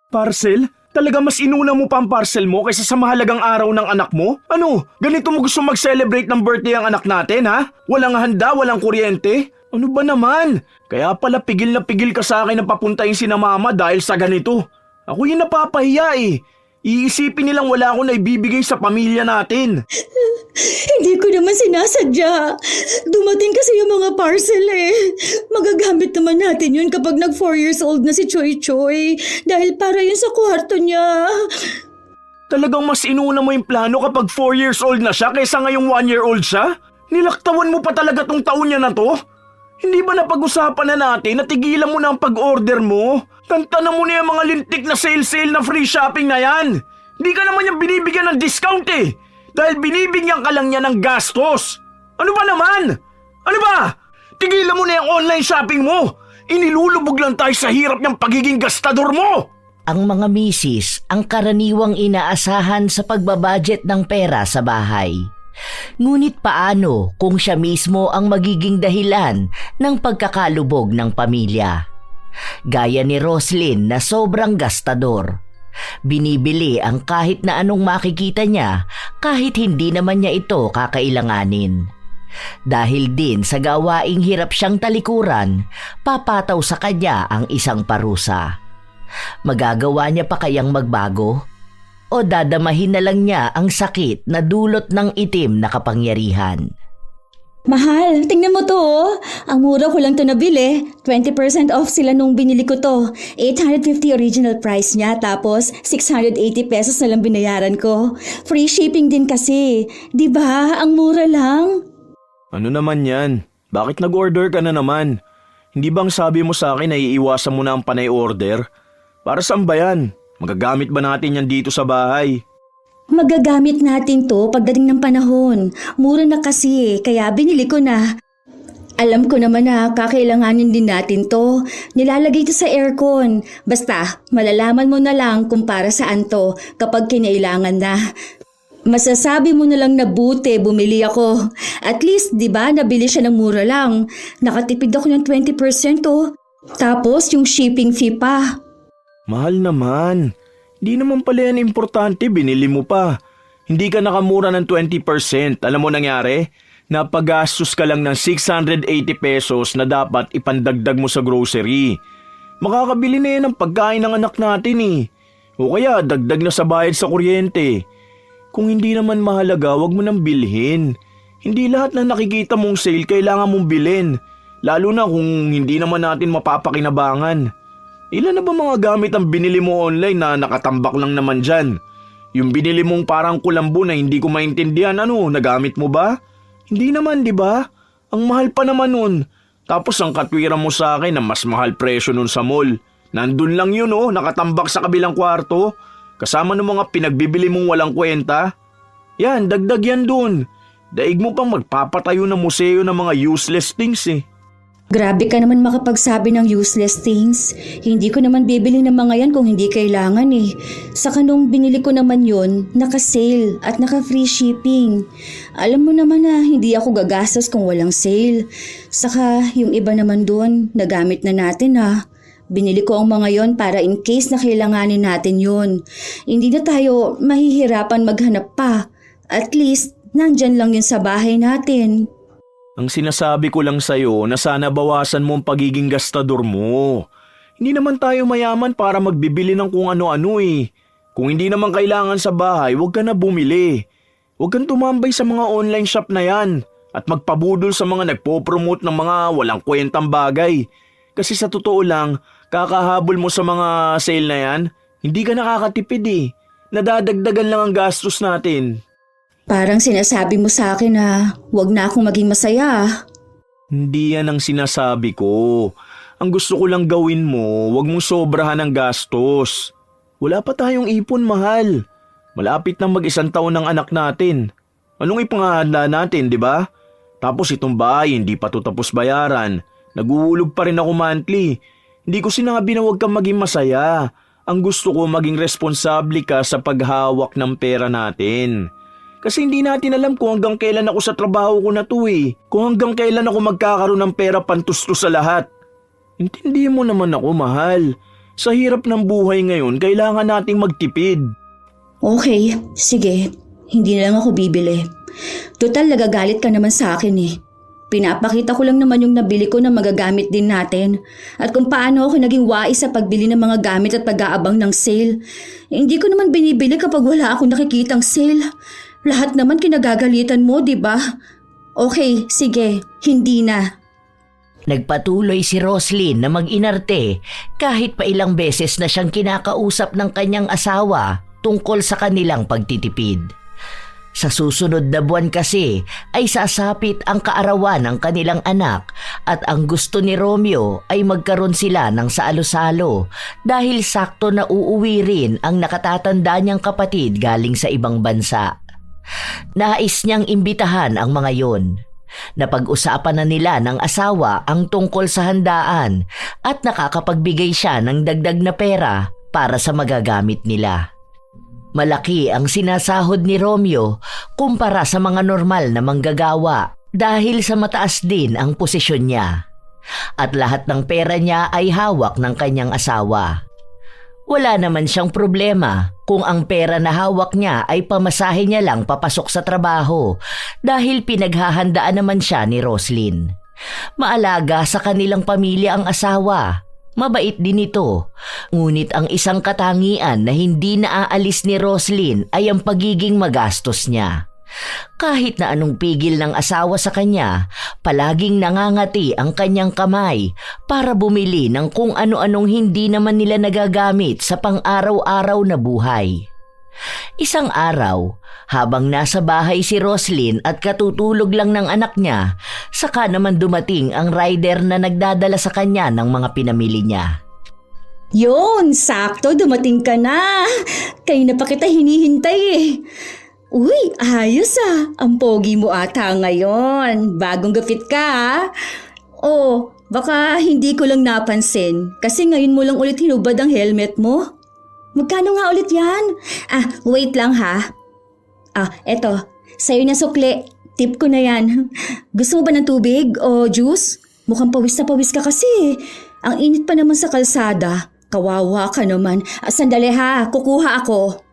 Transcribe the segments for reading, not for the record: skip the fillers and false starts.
Parcel? Talaga mas inuna mo pa ang parcel mo kaysa sa mahalagang araw ng anak mo? Ano? Ganito mo gusto mag-celebrate ng birthday ang anak natin, ha? Walang handa, walang kuryente? Ano ba naman? Kaya pala pigil na pigil ka sa akin na papuntahin si na mama dahil sa ganito. Ako yung napapahiya eh. Iisipin nilang wala akong naibibigay sa pamilya natin. Hindi ko naman sinasadya. Dumating kasi yung mga parcel eh. Magagamit naman natin yun kapag nag 4 years old na si Choy Choy. Dahil para yun sa kwarto niya. Talagang mas inuna mo yung plano kapag 4 years old na siya kaysa ngayong 1-year-old siya? Nilaktawan mo pa talaga tong taon niya na to? Hindi ba napag-usapan na natin na tigilan mo na ang pag-order mo? Tantanan mo na yung mga lintik na sale na free shopping na yan. Hindi ka naman yung binibigyan ng discount eh. Dahil binibigyan ka lang niya ng gastos. Ano ba naman? Ano ba? Tigilan mo na yung online shopping mo. Inilulubog lang tayo sa hirap niyang pagiging gastador mo. Ang mga misis ang karaniwang inaasahan sa pagbabudget ng pera sa bahay. Ngunit paano kung siya mismo ang magiging dahilan ng pagkakalubog ng pamilya? Gaya ni Roslyn na sobrang gastador. Binibili ang kahit na anong makikita niya kahit hindi naman niya ito kakailanganin. Dahil din sa gawaing hirap siyang talikuran, papataw sa kanya ang isang parusa. Magagawa niya pa kayang magbago? O dadamahin na lang niya ang sakit na dulot ng itim na kapangyarihan? Mahal, tingnan mo to oh. Ang mura ko lang to nabili. 20% off sila nung binili ko to. 850 original price niya tapos 680 pesos na lang binayaran ko. Free shipping din kasi. 'Di ba? Ang mura lang. Ano naman yan? Bakit nag-order ka na naman? Hindi bang sabi mo sa akin na iiwasan mo na ang panay order? Para saan ba yan? Magagamit ba natin yan dito sa bahay? Magagamit natin to pagdating ng panahon. Mura na kasi, kaya binili ko na. Alam ko naman na kakailanganin din natin to. Nilalagay to sa aircon. Basta, malalaman mo na lang kung para saan to kapag kinailangan na. Masasabi mo na lang na buti bumili ako. At least, di ba, nabili siya ng mura lang. Nakatipid ako ng 20% to. Tapos yung shipping fee pa. Mahal naman. Di naman pala yan importante, binili mo pa. Hindi ka nakamura ng 20%. Alam mo nangyari? Napagastos ka lang ng 680 pesos na dapat ipandagdag mo sa grocery. Makakabili na yan ng pagkain ng anak natin eh. O kaya dagdag na sa bayad sa kuryente. Kung hindi naman mahalaga, wag mo nang bilhin. Hindi lahat na nakikita mong sale kailangan mong bilhin. Lalo na kung hindi naman natin mapapakinabangan. Ilan na ba mga gamit ang binili mo online na nakatambak lang naman dyan? Yung binili mong parang kulambo na hindi ko maintindihan, ano, nagamit mo ba? Hindi naman, di ba? Ang mahal pa naman nun. Tapos ang katwiran mo sa akin na mas mahal presyo nun sa mall. Nandun lang yun oh, nakatambak sa kabilang kwarto. Kasama ng mga pinagbibili mong walang kwenta. Yan, dagdag yan dun. Daig mo pang magpapatayo ng museo ng mga useless things eh. Grabe ka naman makapagsabi ng useless things. Hindi ko naman bibili ng mga yan kung hindi kailangan eh. Saka nung binili ko naman yun, naka-sale at naka-free shipping. Alam mo naman na hindi ako gagastos kung walang sale. Saka yung iba naman doon, nagamit na natin ah. Binili ko ang mga yon para in case na kailanganin natin yun. Hindi na tayo mahihirapan maghanap pa. At least, nandyan lang yun sa bahay natin. Ang sinasabi ko lang sa'yo na sana bawasan mo ang pagiging gastador mo. Hindi naman tayo mayaman para magbibili ng kung ano-ano eh. Kung hindi naman kailangan sa bahay, huwag ka na bumili. Huwag kang tumambay sa mga online shop na yan at magpabudol sa mga nagpo-promote ng mga walang kwentang bagay. Kasi sa totoo lang, kakahabol mo sa mga sale na yan, hindi ka nakakatipid eh. Nadadagdagan lang ang gastos natin. Parang sinasabi mo sa akin na huwag na akong maging masaya. Hindi yan ang sinasabi ko. Ang gusto ko lang gawin mo, huwag mong sobrahan ng gastos. Wala pa tayong ipon, mahal. Malapit na mag-1 taon ng anak natin. Anong ipangahanda natin, di ba? Tapos itong bahay, hindi pa to tapos bayaran. Naguhulog pa rin ako monthly. Hindi ko sinabi na huwag kang maging masaya. Ang gusto ko maging responsable ka sa paghawak ng pera natin. Kasi hindi natin alam kung hanggang kailan ako sa trabaho ko na to eh. Kung hanggang kailan ako magkakaroon ng pera pantustos sa lahat. Intindihin mo naman ako, mahal. Sa hirap ng buhay ngayon, kailangan nating magtipid. Okay, sige. Hindi na lang ako bibili. Total, nagagalit ka naman sa akin eh. Pinapakita ko lang naman yung nabili ko na magagamit din natin. At kung paano ako naging wais sa pagbili ng mga gamit at pag-aabang ng sale. Hindi ko naman binibili kapag wala akong nakikitang sale. Lahat naman kinagagalitan mo, di ba? Okay, sige. Hindi na. Nagpatuloy si Roslyn na mag-inarte kahit pa ilang beses na siyang kinakausap ng kanyang asawa tungkol sa kanilang pagtitipid. Sa susunod na buwan kasi ay sasapit ang kaarawan ng kanilang anak at ang gusto ni Romeo ay magkaroon sila ng salo-salo dahil sakto na uuwi rin ang nakatatanda niyang kapatid galing sa ibang bansa. Nais niyang imbitahan ang mga yon. Napag-usapan na nila ng asawa ang tungkol sa handaan at nakakapagbigay siya ng dagdag na pera para sa magagamit nila. Malaki ang sinasahod ni Romeo kumpara sa mga normal na manggagawa dahil sa mataas din ang posisyon niya. At lahat ng pera niya ay hawak ng kanyang asawa. Wala naman siyang problema kung ang pera na hawak niya ay pamasahe niya lang papasok sa trabaho dahil pinaghahandaan naman siya ni Roslyn. Maalaga sa kanilang pamilya ang asawa. Mabait din ito. Ngunit ang isang katangian na hindi naaalis ni Roslyn ay ang pagiging magastos niya. Kahit na anong pigil ng asawa sa kanya, palaging nangangati ang kanyang kamay para bumili ng kung ano-anong hindi naman nila nagagamit sa pang-araw-araw na buhay. Isang araw, habang nasa bahay si Roslyn at katutulog lang ng anak niya, saka naman dumating ang rider na nagdadala sa kanya ng mga pinamili niya. Yun, sakto, dumating ka na. Kayo na pa kita hinihintay eh. Uy, ayos ah. Ang pogi mo ata ngayon. Bagong gapit ka ah. Oh, baka hindi ko lang napansin kasi ngayon mo lang ulit hinubad ang helmet mo. Magkano nga ulit yan? Wait lang ha. Eto. Sa'yo na sukli. Tip ko na yan. Gusto mo ba ng tubig o juice? Mukhang pawis na pawis ka kasi. Ang init pa naman sa kalsada. Kawawa ka naman. Sandali ha, kukuha ako.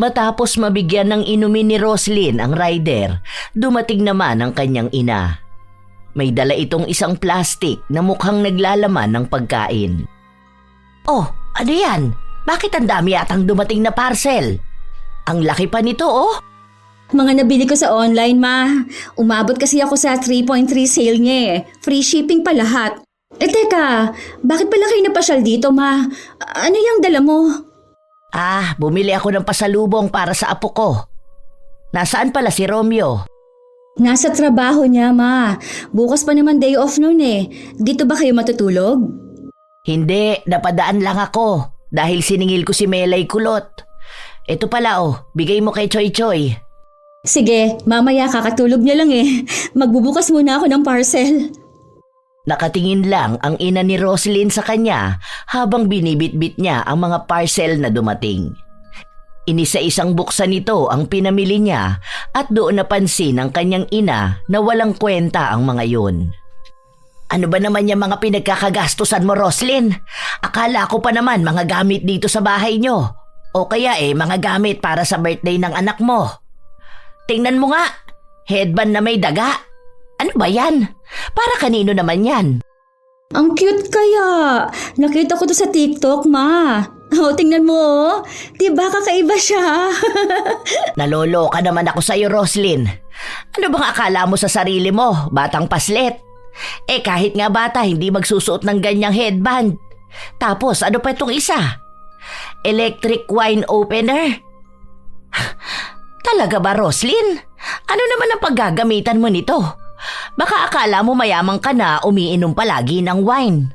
Matapos mabigyan ng inumin ni Roslyn ang rider, dumating naman ang kanyang ina. May dala itong isang plastic na mukhang naglalaman ng pagkain. Oh, ano yan? Bakit ang dami atang dumating na parcel? Ang laki pa nito oh. Mga nabili ko sa online ma. Umabot kasi ako sa 3.3 sale niya eh. Free shipping pa lahat. Teka, bakit pala kayo napasyal dito ma? Ano yung dala mo? Bumili ako ng pasalubong para sa apo ko. Nasaan pala si Romeo? Nasa trabaho niya ma. Bukas pa naman day off noon eh. Dito ba kayo matutulog? Hindi, napadaan lang ako. Dahil siningil ko si Melay Kulot. Ito pala bigay mo kay Choy Choy. Sige, mamaya kakatulog niya lang eh. Magbubukas muna ako ng parcel. Nakatingin lang ang ina ni Roslyn sa kanya habang binibitbit niya ang mga parcel na dumating. Inisa-isang buksan nito ang pinamili niya at doon napansin ng kanyang ina na walang kwenta ang mga yun. Ano ba naman yung mga pinagkakagastusan mo, Roslyn? Akala ko pa naman mga gamit dito sa bahay nyo. O kaya mga gamit para sa birthday ng anak mo. Tingnan mo nga, headband na may daga. Ano ba yan? Para kanino naman yan? Ang cute kaya. Nakita ko to sa TikTok, ma. Tingnan mo. Diba kakaiba siya? Naloloka naman ako sa'yo, Roslyn. Ano bang akala mo sa sarili mo, batang paslet? Kahit nga bata, hindi magsusuot ng ganyang headband. Tapos, ano pa itong isa? Electric wine opener? Talaga ba, Roslyn? Ano naman ang paggagamitan mo nito? Baka akala mo mayamang ka na umiinom palagi ng wine.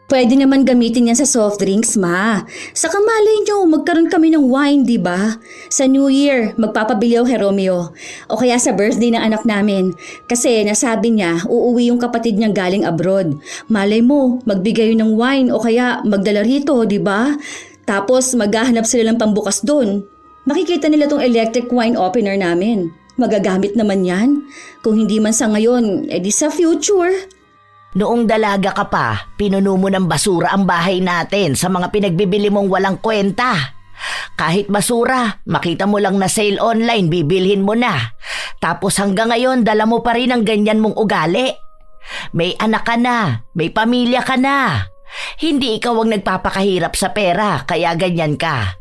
Pwede naman gamitin yan sa soft drinks, ma. Saka malay nyo, magkaroon kami ng wine, di ba? Sa New Year, magpapabili ako kay Romeo. O kaya sa birthday ng anak namin. Kasi nasabi niya, uuwi yung kapatid niyang galing abroad. Malay mo, magbigay yun ng wine o kaya magdala rito, di ba? Tapos maghahanap sila ng pambukas doon. Makikita nila tong electric wine opener namin. Magagamit naman yan. Kung hindi man sa ngayon, edi sa future. Noong dalaga ka pa, pinuno mo ng basura ang bahay natin sa mga pinagbibili mong walang kwenta. Kahit basura, makita mo lang na sale online, bibilhin mo na. Tapos hanggang ngayon, dala mo pa rin ang ganyan mong ugali. May anak ka na, may pamilya ka na. Hindi ikaw ang nagpapakahirap sa pera, kaya ganyan ka.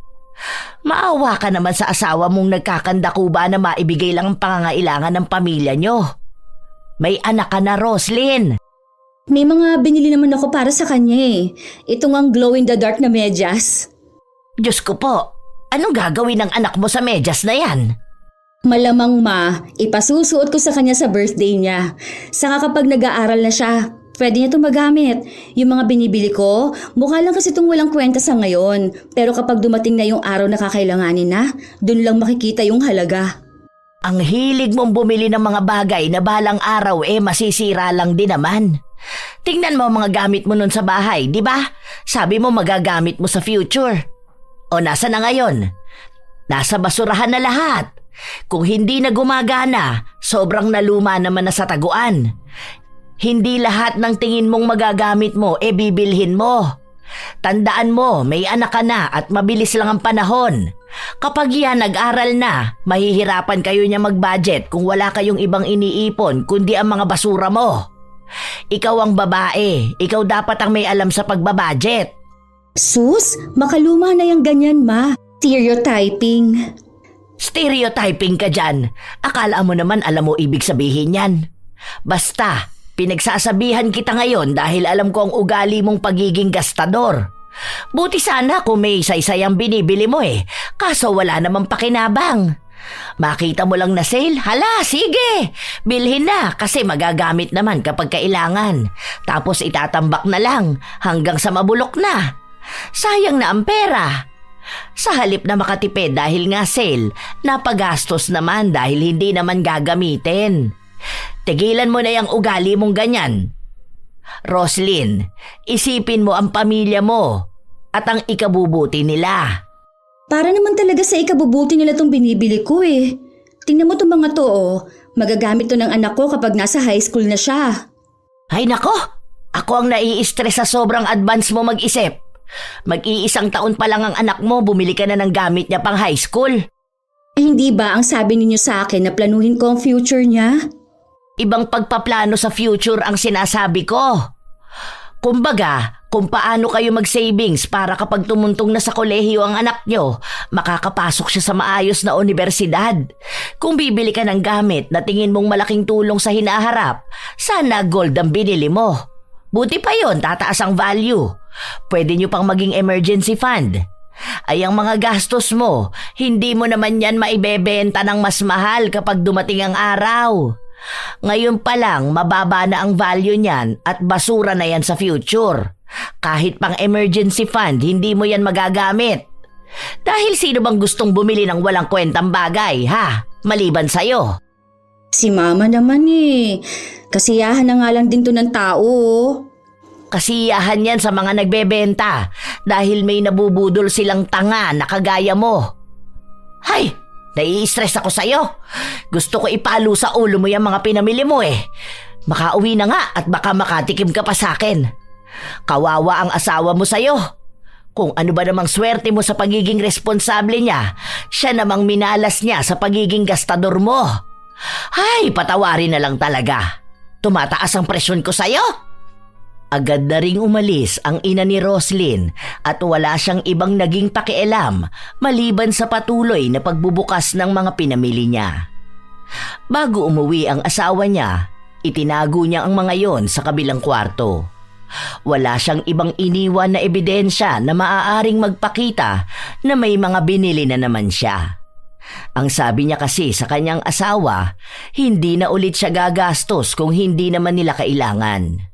Maawa ka naman sa asawa mong nagkakandakuba na maibigay lang ang pangangailangan ng pamilya nyo. May anak ka na, Roslyn. May mga binili naman ako para sa kanya eh. Ito ang glow-in-the-dark na medyas. Diyos ko po, anong gagawin ng anak mo sa medyas na yan? Malamang ipasusuot ko sa kanya sa birthday niya. Saka kapag nag-aaral na siya, pwede niya itong magamit. Yung mga binibili ko, mukha lang kasi itong walang kwenta sa ngayon. Pero kapag dumating na yung araw na kakailanganin na, dun lang makikita yung halaga. Ang hilig mong bumili ng mga bagay na balang araw masisira lang din naman. Tingnan mo ang mga gamit mo nun sa bahay, di ba? Sabi mo magagamit mo sa future. O nasa na ngayon? Nasa basurahan na lahat. Kung hindi na gumagana, sobrang naluma naman na sa taguan. Hindi lahat ng tingin mong magagamit mo bibilhin mo. Tandaan mo, may anak ka na at mabilis lang ang panahon. Kapag yan nag-aral na, mahihirapan kayo niya mag-budget kung wala kayong ibang iniipon kundi ang mga basura mo. Ikaw ang babae, ikaw dapat ang may alam sa pagbabudget. Sus, makaluma na yung ganyan Stereotyping. Stereotyping ka dyan. Akala mo naman alam mo ibig sabihin yan. Basta, pinagsasabihan kita ngayon dahil alam ko ang ugali mong pagiging gastador. Buti sana kung may saysay ang binibili mo kaso wala namang pakinabang. Makita mo lang na sale, hala sige, bilhin na kasi magagamit naman kapag kailangan. Tapos itatambak na lang hanggang sa mabulok na. Sayang na ang pera. Sa halip na makatipid dahil nga sale, napagastos naman dahil hindi naman gagamitin. Tigilan mo na yung ugali mong ganyan. Roslyn, isipin mo ang pamilya mo at ang ikabubuti nila. Para naman talaga sa ikabubuti nila tong binibili ko Tingnan mo tong mga to Magagamit to ng anak ko kapag nasa high school na siya. Ay nako, ako ang nai-stress sa sobrang advance mo mag-isip. Mag-iisang taon pa lang ang anak mo, bumili ka na ng gamit niya pang high school. Hindi ba ang sabi ninyo sa akin na planuhin ko ang future niya? Ibang pagpaplano sa future ang sinasabi ko. Kumbaga, kung paano kayo mag-savings para kapag tumuntong na sa kolehiyo ang anak nyo, makakapasok siya sa maayos na universidad. Kung bibili ka ng gamit na tingin mong malaking tulong sa hinaharap, sana gold ang binili mo. Buti pa yon, tataas ang value. Pwede nyo pang maging emergency fund. Ay ang mga gastos mo, hindi mo naman yan maibebenta ng mas mahal kapag dumating ang araw. Ngayon pa lang, mababa na ang value niyan at basura na yan sa future. Kahit pang emergency fund, hindi mo yan magagamit. Dahil sino bang gustong bumili ng walang kwentang bagay, ha? Maliban sa'yo. Si mama naman Kasiyahan na nga lang din to ng tao. Kasiyahan yan sa mga nagbebenta dahil may nabubudol silang tanga na kagaya mo. Hay! Nai-stress ako sa'yo. Gusto ko ipalo sa ulo mo yung mga pinamili mo Makauwi na nga at baka makatikim ka pa sa'kin. Kawawa ang asawa mo sa'yo. Kung ano ba namang swerte mo sa pagiging responsable niya, siya namang minalas niya sa pagiging gastador mo. Hay, patawarin na lang talaga. Tumataas ang presyon ko sa'yo. Agad na ring umalis ang ina ni Roslyn at wala siyang ibang naging pakialam maliban sa patuloy na pagbubukas ng mga pinamili niya. Bago umuwi ang asawa niya, itinago niya ang mga yon sa kabilang kwarto. Wala siyang ibang iniwan na ebidensya na maaaring magpakita na may mga binili na naman siya. Ang sabi niya kasi sa kanyang asawa, hindi na ulit siya gagastos kung hindi naman nila kailangan.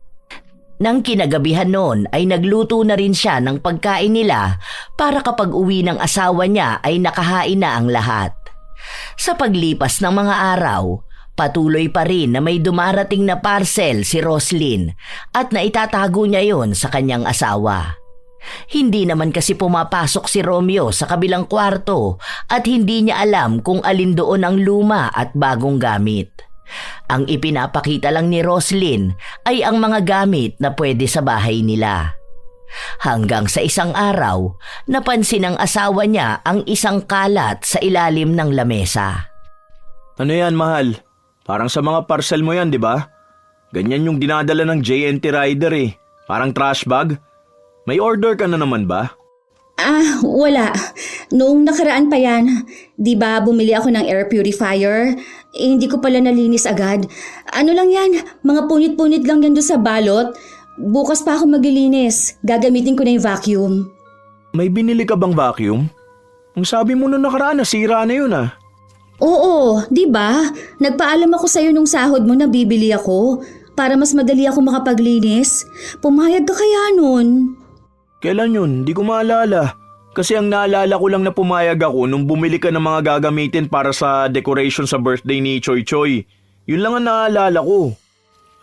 Nang kinagabihan noon ay nagluto na rin siya ng pagkain nila para kapag uwi ng asawa niya ay nakahain na ang lahat. Sa paglipas ng mga araw, patuloy pa rin na may dumarating na parcel si Roslyn at naitatago niya yon sa kanyang asawa. Hindi naman kasi pumapasok si Romeo sa kabilang kwarto at hindi niya alam kung alin doon ang luma at bagong gamit. Ang ipinapakita lang ni Roslyn ay ang mga gamit na pwede sa bahay nila. Hanggang sa isang araw, napansin ng asawa niya ang isang kalat sa ilalim ng lamesa. Ano yan, mahal? Parang sa mga parcel mo yan, di ba? Ganyan yung dinadala ng JNT Rider eh. Parang trash bag. May order ka na naman ba? Wala. Noong nakaraan pa yan, di ba bumili ako ng air purifier? Hindi ko pala nalinis agad. Ano lang yan, mga punit-punit lang yan doon sa balot. Bukas pa ako maglilinis. Gagamitin ko na yung vacuum. May binili ka bang vacuum? Ang sabi mo nung nakaraan, nasira na yun ah. Oo, di ba? Nagpaalam ako sa'yo nung sahod mo na bibili ako para mas madali ako makapaglinis. Pumayag ka kaya nun? Kailan yun? Di ko maalala. Kasi ang naalala ko lang na pumayag ako nung bumili ka ng mga gagamitin para sa decoration sa birthday ni Choy Choy. Yun lang ang naalala ko.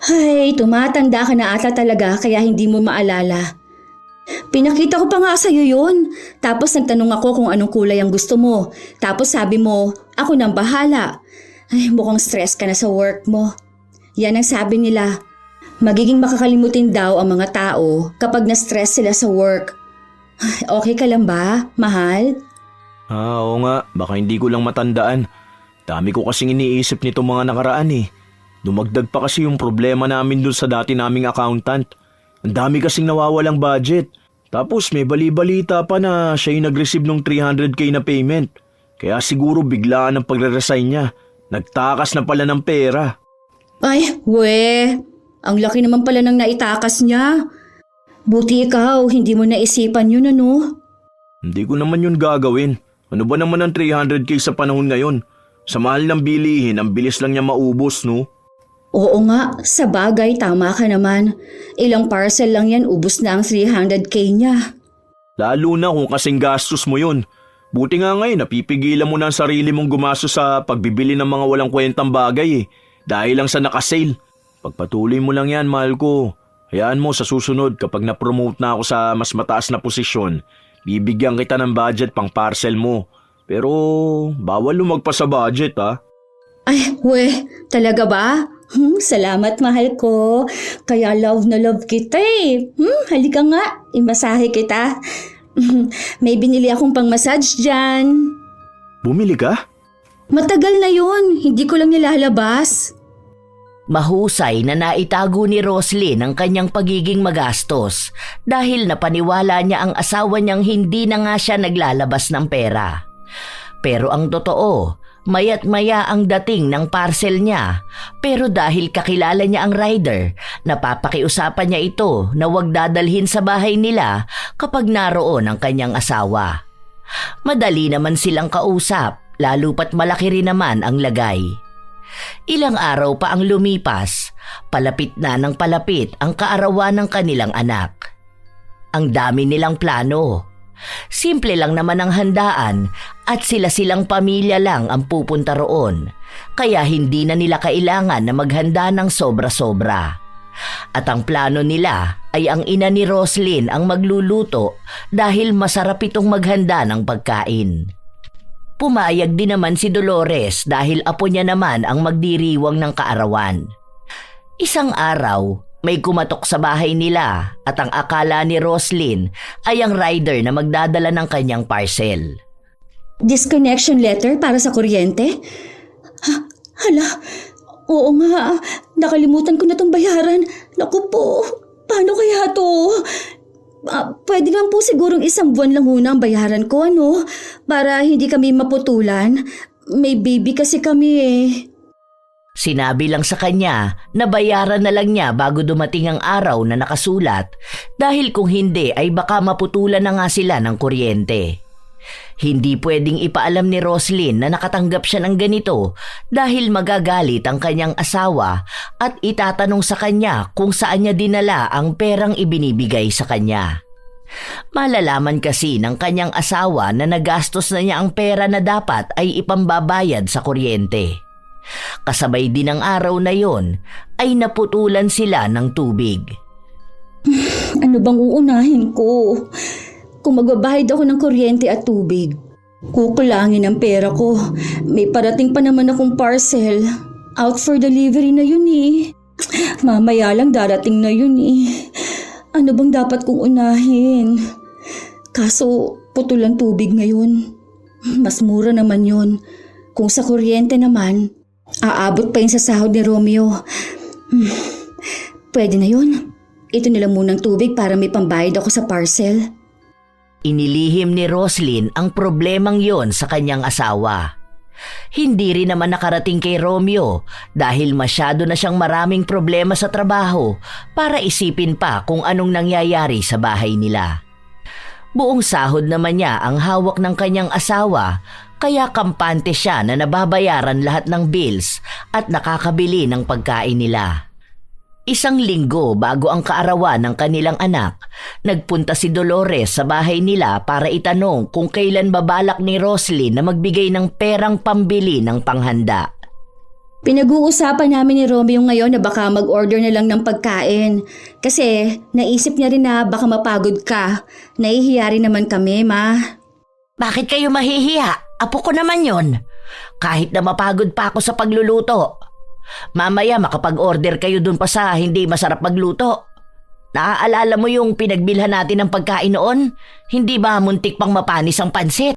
Ay, tumatanda ka na ata talaga kaya hindi mo maalala. Pinakita ko pa nga sa'yo yun. Tapos nagtanong ako kung anong kulay ang gusto mo. Tapos sabi mo, ako nang bahala. Ay, mukhang stress ka na sa work mo. Yan ang sabi nila. Magiging makakalimutin daw ang mga tao kapag na-stress sila sa work. Ay, okay ka lang ba, mahal? Oo nga, baka hindi ko lang matandaan. Dami ko kasing iniisip nito mga nakaraan eh. Dumagdag pa kasi yung problema namin dun sa dati naming accountant. Ang dami kasing nawawalang budget. Tapos may bali-balita pa na siya yung nag-receive ng 300k na payment. Kaya siguro biglaan ang pagre-resign niya. Nagtakas na pala ng pera. Ay, ang laki naman pala ng naitakas niya. Buti ikaw, hindi mo naisipan yun ano? Hindi ko naman yun gagawin. Ano ba naman ang 300k sa panahon ngayon? Sa mahal ng bilihin, ang bilis lang niya maubos, no? Oo nga, sa bagay tama ka naman. Ilang parcel lang yan, ubos na ang 300k niya. Lalo na kung kasing gastos mo yun. Buti nga ngayon, napipigilan mo na ang sarili mong gumastos sa pagbibili ng mga walang kwentang bagay eh. Dahil lang sa nakasale. Pagpatuloy mo lang yan, mahal ko. Hayaan mo sa susunod kapag na-promote na ako sa mas mataas na posisyon, bibigyan kita ng budget pang parcel mo. Pero bawal lumagpas sa budget ha. Ay, talaga ba? Salamat mahal ko. Kaya love na love kita eh. Halika nga, imasahe kita. May binili akong pang-massage dyan. Bumili ka? Matagal na yun, hindi ko lang nilalabas. Mahusay na naitago ni Roslyn ang kanyang pagiging magastos dahil napaniwala niya ang asawa niyang hindi na nga siya naglalabas ng pera. Pero ang totoo, maya't maya ang dating ng parcel niya, pero dahil kakilala niya ang rider, napapakiusapan niya ito na huwag dadalhin sa bahay nila kapag naroon ang kanyang asawa. Madali naman silang kausap, lalo pat malaki rin naman ang lagay. Ilang araw pa ang lumipas, palapit na ng palapit ang kaarawan ng kanilang anak. Ang dami nilang plano. Simple lang naman ang handaan at sila-silang pamilya lang ang pupunta roon, kaya hindi na nila kailangan na maghanda ng sobra-sobra. At ang plano nila ay ang ina ni Roslyn ang magluluto dahil masarap itong maghanda ng pagkain. Pumayag din naman si Dolores dahil apo niya naman ang magdiriwang ng kaarawan. Isang araw, may kumatok sa bahay nila at ang akala ni Roslyn ay ang rider na magdadala ng kanyang parcel. Disconnection letter para sa kuryente? Hala, oo nga, nakalimutan ko na tong bayaran. Naku po, paano kaya to? Pwede lang po sigurong 1 buwan lang muna ang bayaran ko, ano? Para hindi kami maputulan. May baby kasi kami eh. Sinabi lang sa kanya na bayaran na lang niya bago dumating ang araw na nakasulat dahil kung hindi ay baka maputulan na nga sila ng kuryente. Hindi pwedeng ipaalam ni Roslyn na nakatanggap siya ng ganito dahil magagalit ang kanyang asawa at itatanong sa kanya kung saan niya dinala ang perang ibinibigay sa kanya. Malalaman kasi ng kanyang asawa na nagastos na niya ang pera na dapat ay ipambabayad sa kuryente. Kasabay din ang araw na yon ay naputulan sila ng tubig. Ano bang uunahin ko? Kung magbabayad ako ng kuryente at tubig, kukulangin ang pera ko. May parating pa naman akong parcel. out for delivery na yun eh. Mamaya lang darating na yun eh. Ano bang dapat kong unahin? Kaso putol ang tubig ngayon. Mas mura naman yun. Kung sa kuryente naman, aabot pa yun sa sahod ni Romeo. Pwede na yun. Ito na lang munang tubig para may pambayad ako sa parcel. Inilihim ni Roslyn ang problemang yon sa kanyang asawa. Hindi rin naman nakarating kay Romeo dahil masyado na siyang maraming problema sa trabaho para isipin pa kung anong nangyayari sa bahay nila. Buong sahod naman niya ang hawak ng kanyang asawa kaya kampante siya na nababayaran lahat ng bills at nakakabili ng pagkain nila. Isang linggo bago ang kaarawan ng kanilang anak, nagpunta si Dolores sa bahay nila para itanong kung kailan babalak ni Roslyn na magbigay ng perang pambili ng panghanda. Pinag-uusapan namin ni Romeo ngayon na baka mag-order na lang ng pagkain. Kasi naisip niya rin na baka mapagod ka. Nahihiya rin naman kami, ma. Bakit kayo mahihiya? Apo ko naman yon. Kahit na mapagod pa ako sa pagluluto. Mamaya makapag-order kayo dun pa sa hindi masarap magluto. Naaalala mo yung pinagbilhan natin ng pagkain noon? Hindi ba muntik pang mapanis ang pansit?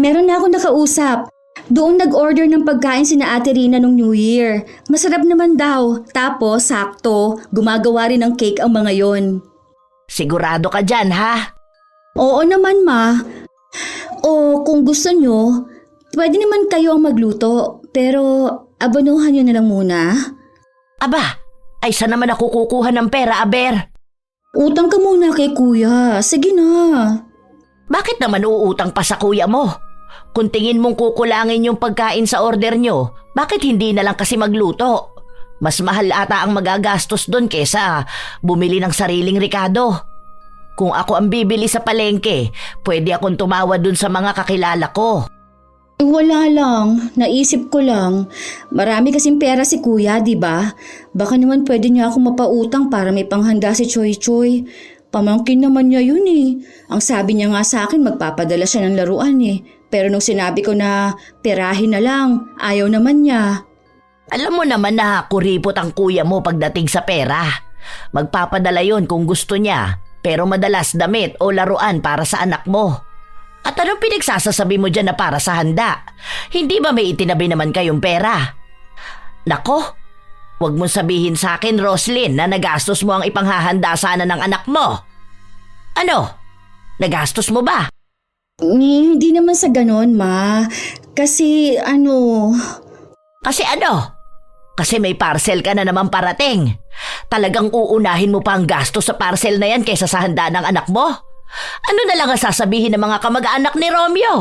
Meron na akong nakausap. Doon nag-order ng pagkain sina Ate Rina nung New Year. Masarap naman daw. Tapos, sakto, gumagawa rin ng cake ang mga yon. Sigurado ka dyan, ha? Oo naman, ma. O kung gusto nyo, pwede naman kayo ang magluto. Pero abanuhan nyo na lang muna. Aba, ay saan naman ako kukuha ng pera, Aber? Utang ka muna kay kuya. Sige na. Bakit naman uutang pa sa kuya mo? Kung tingin mong kukulangin yung pagkain sa order nyo, bakit hindi na lang kasi magluto? Mas mahal ata ang magagastos doon kesa bumili ng sariling rekado. Kung ako ang bibili sa palengke, pwede akong tumawad dun sa mga kakilala ko. Wala lang. Naisip ko lang. Marami kasing pera si kuya, di ba? Baka naman pwede niya ako mapautang para may panghanda si Choy Choy. Pamangkin naman niya yun eh. Ang sabi niya nga sa akin, magpapadala siya ng laruan eh. Pero nung sinabi ko na perahin na lang, ayaw naman niya. Alam mo naman na kuripot ang kuya mo pagdating sa pera. Magpapadala yon kung gusto niya, pero madalas damit o laruan para sa anak mo. At anong pinagsasasabi mo dyan na para sa handa? Hindi ba may itinabi naman kayong pera? Nako, wag mong sabihin sa akin, Roslyn, na nagastos mo ang ipanghahanda sana ng anak mo. Ano? Nagastos mo ba? Hindi naman sa ganon, ma. Kasi Kasi ano? Kasi may parcel ka na naman parating. Talagang uunahin mo pa ang gasto sa parcel na yan kaysa sa handa ng anak mo? Ano na lang ang sasabihin ng mga kamag-anak ni Romeo?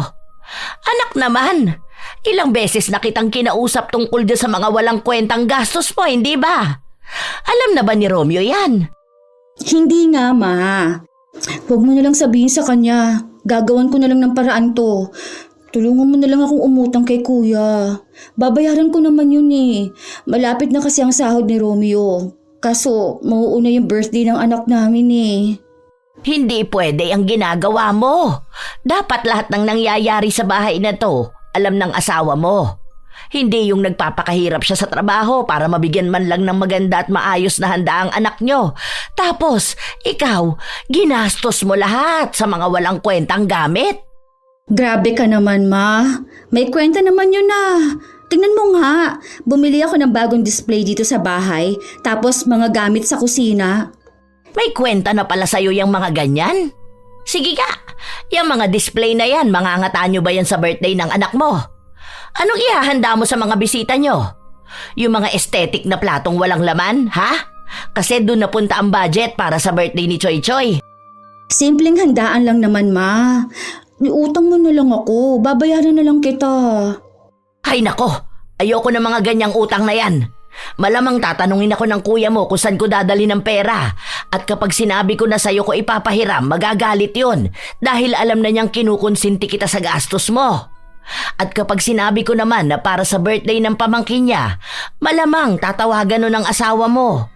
Anak naman, ilang beses na kitang kinausap tungkol dyan sa mga walang kwentang gastos mo, hindi ba? Alam na ba ni Romeo yan? hindi nga, ma. Huwag mo na lang sabihin sa kanya. Gagawan ko na lang ng paraan to. Tulungan mo na lang akong umutang kay kuya. Babayaran ko naman yun eh. Malapit na kasi ang sahod ni Romeo. Kaso, mauuna yung birthday ng anak namin eh. Hindi pwede ang ginagawa mo. Dapat lahat ng nangyayari sa bahay na to, alam ng asawa mo. Hindi yung nagpapakahirap siya sa trabaho para mabigyan man lang ng maganda at maayos na handa ang anak nyo. Tapos, ikaw, ginastos mo lahat sa mga walang kwentang gamit. Grabe ka naman, ma. May kwenta naman yun ah. Tingnan mo nga. Bumili ako ng bagong display dito sa bahay. Tapos mga gamit sa kusina. May kwenta na pala sa'yo yung mga ganyan? Sige ka, yung mga display na yan, mangangata nyo ba yan sa birthday ng anak mo? Anong ihahanda mo sa mga bisita nyo? Yung mga aesthetic na platong walang laman, ha? Kasi doon napunta ang budget para sa birthday ni Choy Choy. Simpleng handaan lang naman, ma. Niutang mo na lang ako. Babayaran na lang kita. Ay nako, ayoko ng mga ganyang utang na yan. Malamang tatanungin ako ng kuya mo kung saan ko dadali ng pera. At kapag sinabi ko na sa'yo ko ipapahiram, magagalit yun. Dahil alam na niyang kinukonsinti kita sa gastos mo. At kapag sinabi ko naman na para sa birthday ng pamangkin niya, malamang tatawagan nun ng asawa mo.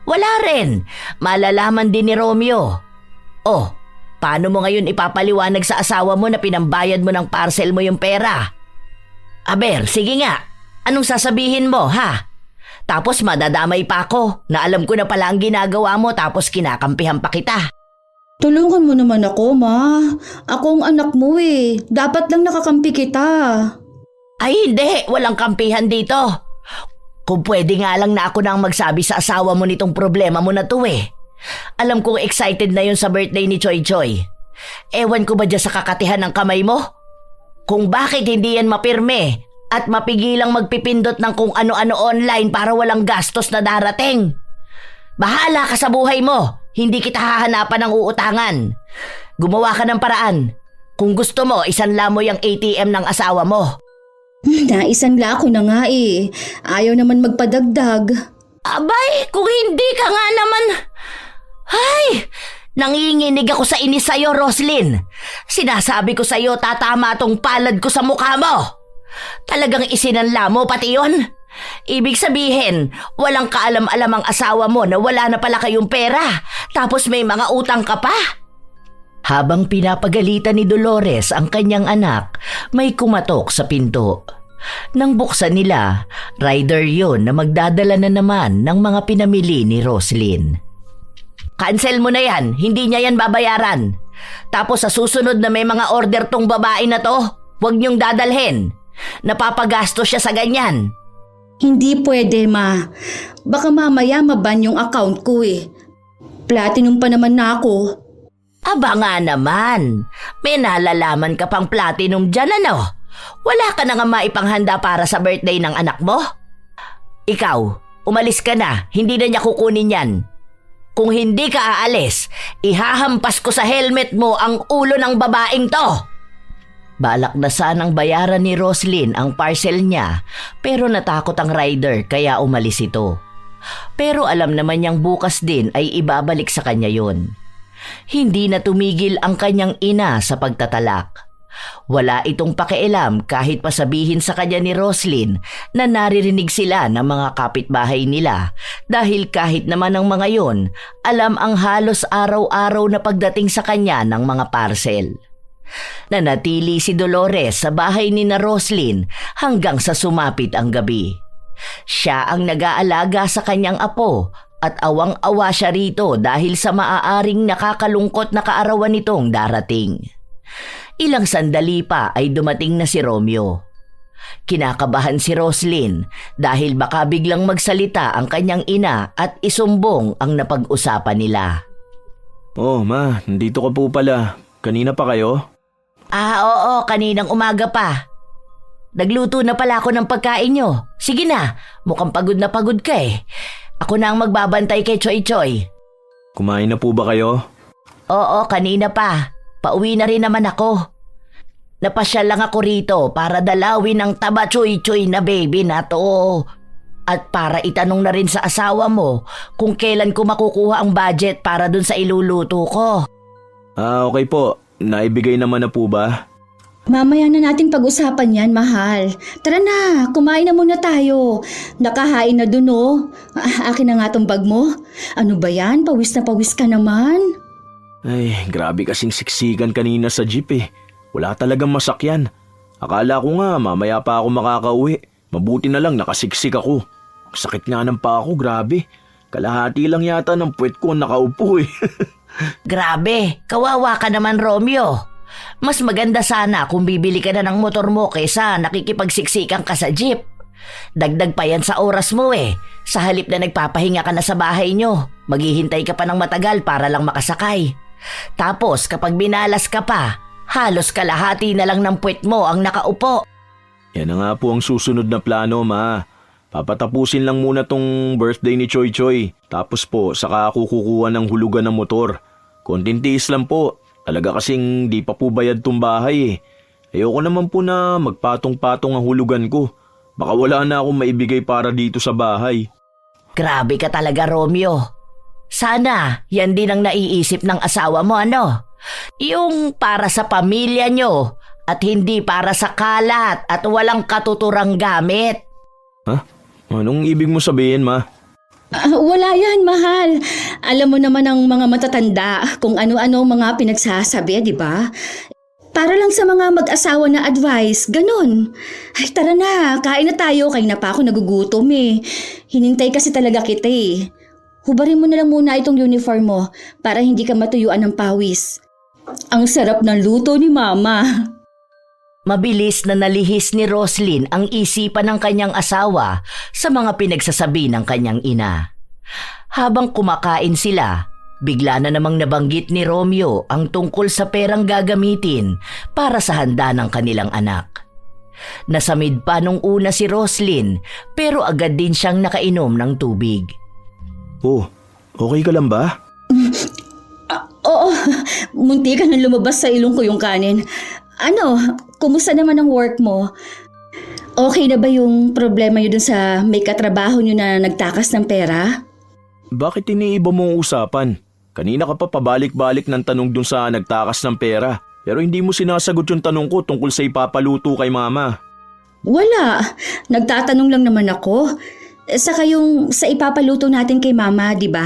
Wala rin. Malalaman din ni Romeo. Oh, paano mo ngayon ipapaliwanag sa asawa mo na pinambayad mo ng parcel mo yung pera? Aber, sige nga. Anong sasabihin mo, ha? Tapos madadamay pa ako na alam ko na pala ang ginagawa mo tapos kinakampihan pa kita. Tulungan mo naman ako, ma. Ako ang anak mo eh. Dapat lang nakakampi kita. Ay hindi, walang kampihan dito. Kung pwede nga lang na ako nang magsabi sa asawa mo nitong problema mo na to eh. Alam kong excited na yun sa birthday ni Choy Choy. Ewan ko ba dyan sa kakatihan ng kamay mo? Kung bakit hindi yan mapirme at mapigilang magpipindot ng kung ano-ano online para walang gastos na darating. Bahala ka sa buhay mo, hindi kita hahanapan ng uutangan. Gumawa ka ng paraan. Kung gusto mo, isanla mo yung ATM ng asawa mo. Naisanla ko na nga eh. Ayaw naman magpadagdag. Abay, kung hindi ka nga naman... Ay, nanginginig ako sa inis sa'yo, Roslyn. Sinasabi ko sa'yo, tatama tong palad ko sa mukha mo. Talagang isinanla mo pati yun? Ibig sabihin, walang kaalam-alam ang asawa mo na wala na pala kayong pera, tapos may mga utang ka pa? Habang pinapagalitan ni Dolores ang kanyang anak, may kumatok sa pinto. Nang buksan nila, rider yun na magdadala na naman ng mga pinamili ni Roslyn. Cancel mo na yan, hindi niya yan babayaran. Tapos sa susunod na may mga order tong babae na to, huwag niyong dadalhin. Napapagasto siya sa ganyan. Hindi pwede, ma. Baka mamaya maban yung account ko eh. Platinum pa naman na ako. Aba nga naman, may nalalaman ka pang platinum dyan ano? Wala ka na nga maipanghanda para sa birthday ng anak mo? Ikaw, umalis ka na, hindi na niya kukunin yan. Kung hindi ka aalis, ihahampas ko sa helmet mo ang ulo ng babaeng to. Balak na sanang bayaran ni Roslyn ang parcel niya pero natakot ang rider kaya umalis ito. Pero alam naman niyang bukas din ay ibabalik sa kanya yon. Hindi na tumigil ang kanyang ina sa pagtatalak. Wala itong pakialam kahit pasabihin sa kanya ni Roslyn na naririnig sila ng mga kapitbahay nila dahil kahit naman ang mga yon, alam ang halos araw-araw na pagdating sa kanya ng mga parcel. Nanatili si Dolores sa bahay ni na Roslyn hanggang sa sumapit ang gabi. Siya ang nag-aalaga sa kanyang apo at awang-awa siya rito dahil sa maaaring nakakalungkot na kaarawan nitong darating. Ilang sandali pa ay dumating na si Romeo. Kinakabahan si Roslyn dahil baka biglang magsalita ang kanyang ina at isumbong ang napag-usapan nila. Oh, ma, nandito ka po pala. Kanina pa kayo? Oo, kaninang umaga pa. Nagluto na pala ako ng pagkain nyo. Sige na, mukhang pagod na pagod ka eh. Ako na ang magbabantay kay Choy Choy. Kumain na po ba kayo? Oo, kanina pa. Pauwi na rin naman ako. Napasyal lang ako rito para dalawin ang taba Choy Choy na baby na to. At para itanong na rin sa asawa mo kung kailan ko makukuha ang budget para dun sa iluluto ko. Okay po. Naibigay naman na po ba? Mamaya na natin pag-usapan yan, mahal. Tara na, kumain na muna tayo. Nakahain na dun oh. Akin na nga tong bag mo. Ano ba yan? Pawis na pawis ka naman. Ay, grabe kasing siksikan kanina sa jeep eh. Wala talagang masakyan. Akala ko nga mamaya pa ako makakauwi. Mabuti na lang nakasiksik ako. Ang sakit nga ng paa ko, grabe. Kalahati lang yata ng puwet ko nakaupo eh. Grabe, kawawa ka naman Romeo. Mas maganda sana kung bibili ka na ng motor mo kaysa nakikipagsiksikan ka sa jeep. Dagdag pa yan sa oras mo eh. Sa halip na nagpapahinga ka na sa bahay nyo, maghihintay ka pa ng matagal para lang makasakay. Tapos kapag binalas ka pa, halos kalahati na lang ng puwet mo ang nakaupo. Yan na nga po ang susunod na plano, ma. Papatapusin lang muna tong birthday ni Choy Choy. Tapos po, saka ako kukuha ng hulugan ng motor. Konting tiis lang po. Talaga kasing di pa po bayad tong bahay eh. Ayoko naman po na magpatong-patong ang hulugan ko. Baka wala na akong maibigay para dito sa bahay. Grabe ka talaga Romeo. Sana yan din ang naiisip ng asawa mo ano? Yung para sa pamilya nyo at hindi para sa kalat at walang katuturang gamit. Ha? Anong ibig mo sabihin, ma? Wala yan, mahal. Alam mo naman ang mga matatanda kung ano-ano mga pinagsasabi, di ba? Para lang sa mga mag-asawa na advice, ganun. Ay tara na, kain na tayo, kain na pa ako nagugutom eh. Hinintay kasi talaga kita eh. Hubarin mo na lang muna itong uniform mo para hindi ka matuyuan ng pawis. Ang sarap ng luto ni Mama. Mabilis na nalihis ni Roslyn ang isipan ng kanyang asawa sa mga pinagsasabi ng kanyang ina. Habang kumakain sila, bigla na namang nabanggit ni Romeo ang tungkol sa perang gagamitin para sa handa ng kanilang anak. Nasamid pa nung una si Roslyn pero agad din siyang nakainom ng tubig. Oh, okay ka lang ba? Oo, munti ka nang lumabas sa ilong ko yung kanin. Ano, kumusta naman ang work mo? Okay na ba yung problema nyo dun sa may katrabaho nyo na nagtakas ng pera? Bakit iniiba mo ang usapan? Kanina ka pa pabalik-balik ng tanong dun sa nagtakas ng pera. Pero hindi mo sinasagot yung tanong ko tungkol sa ipapaluto kay Mama. Wala, nagtatanong lang naman ako. Saka yung sa ipapaluto natin kay Mama, di ba?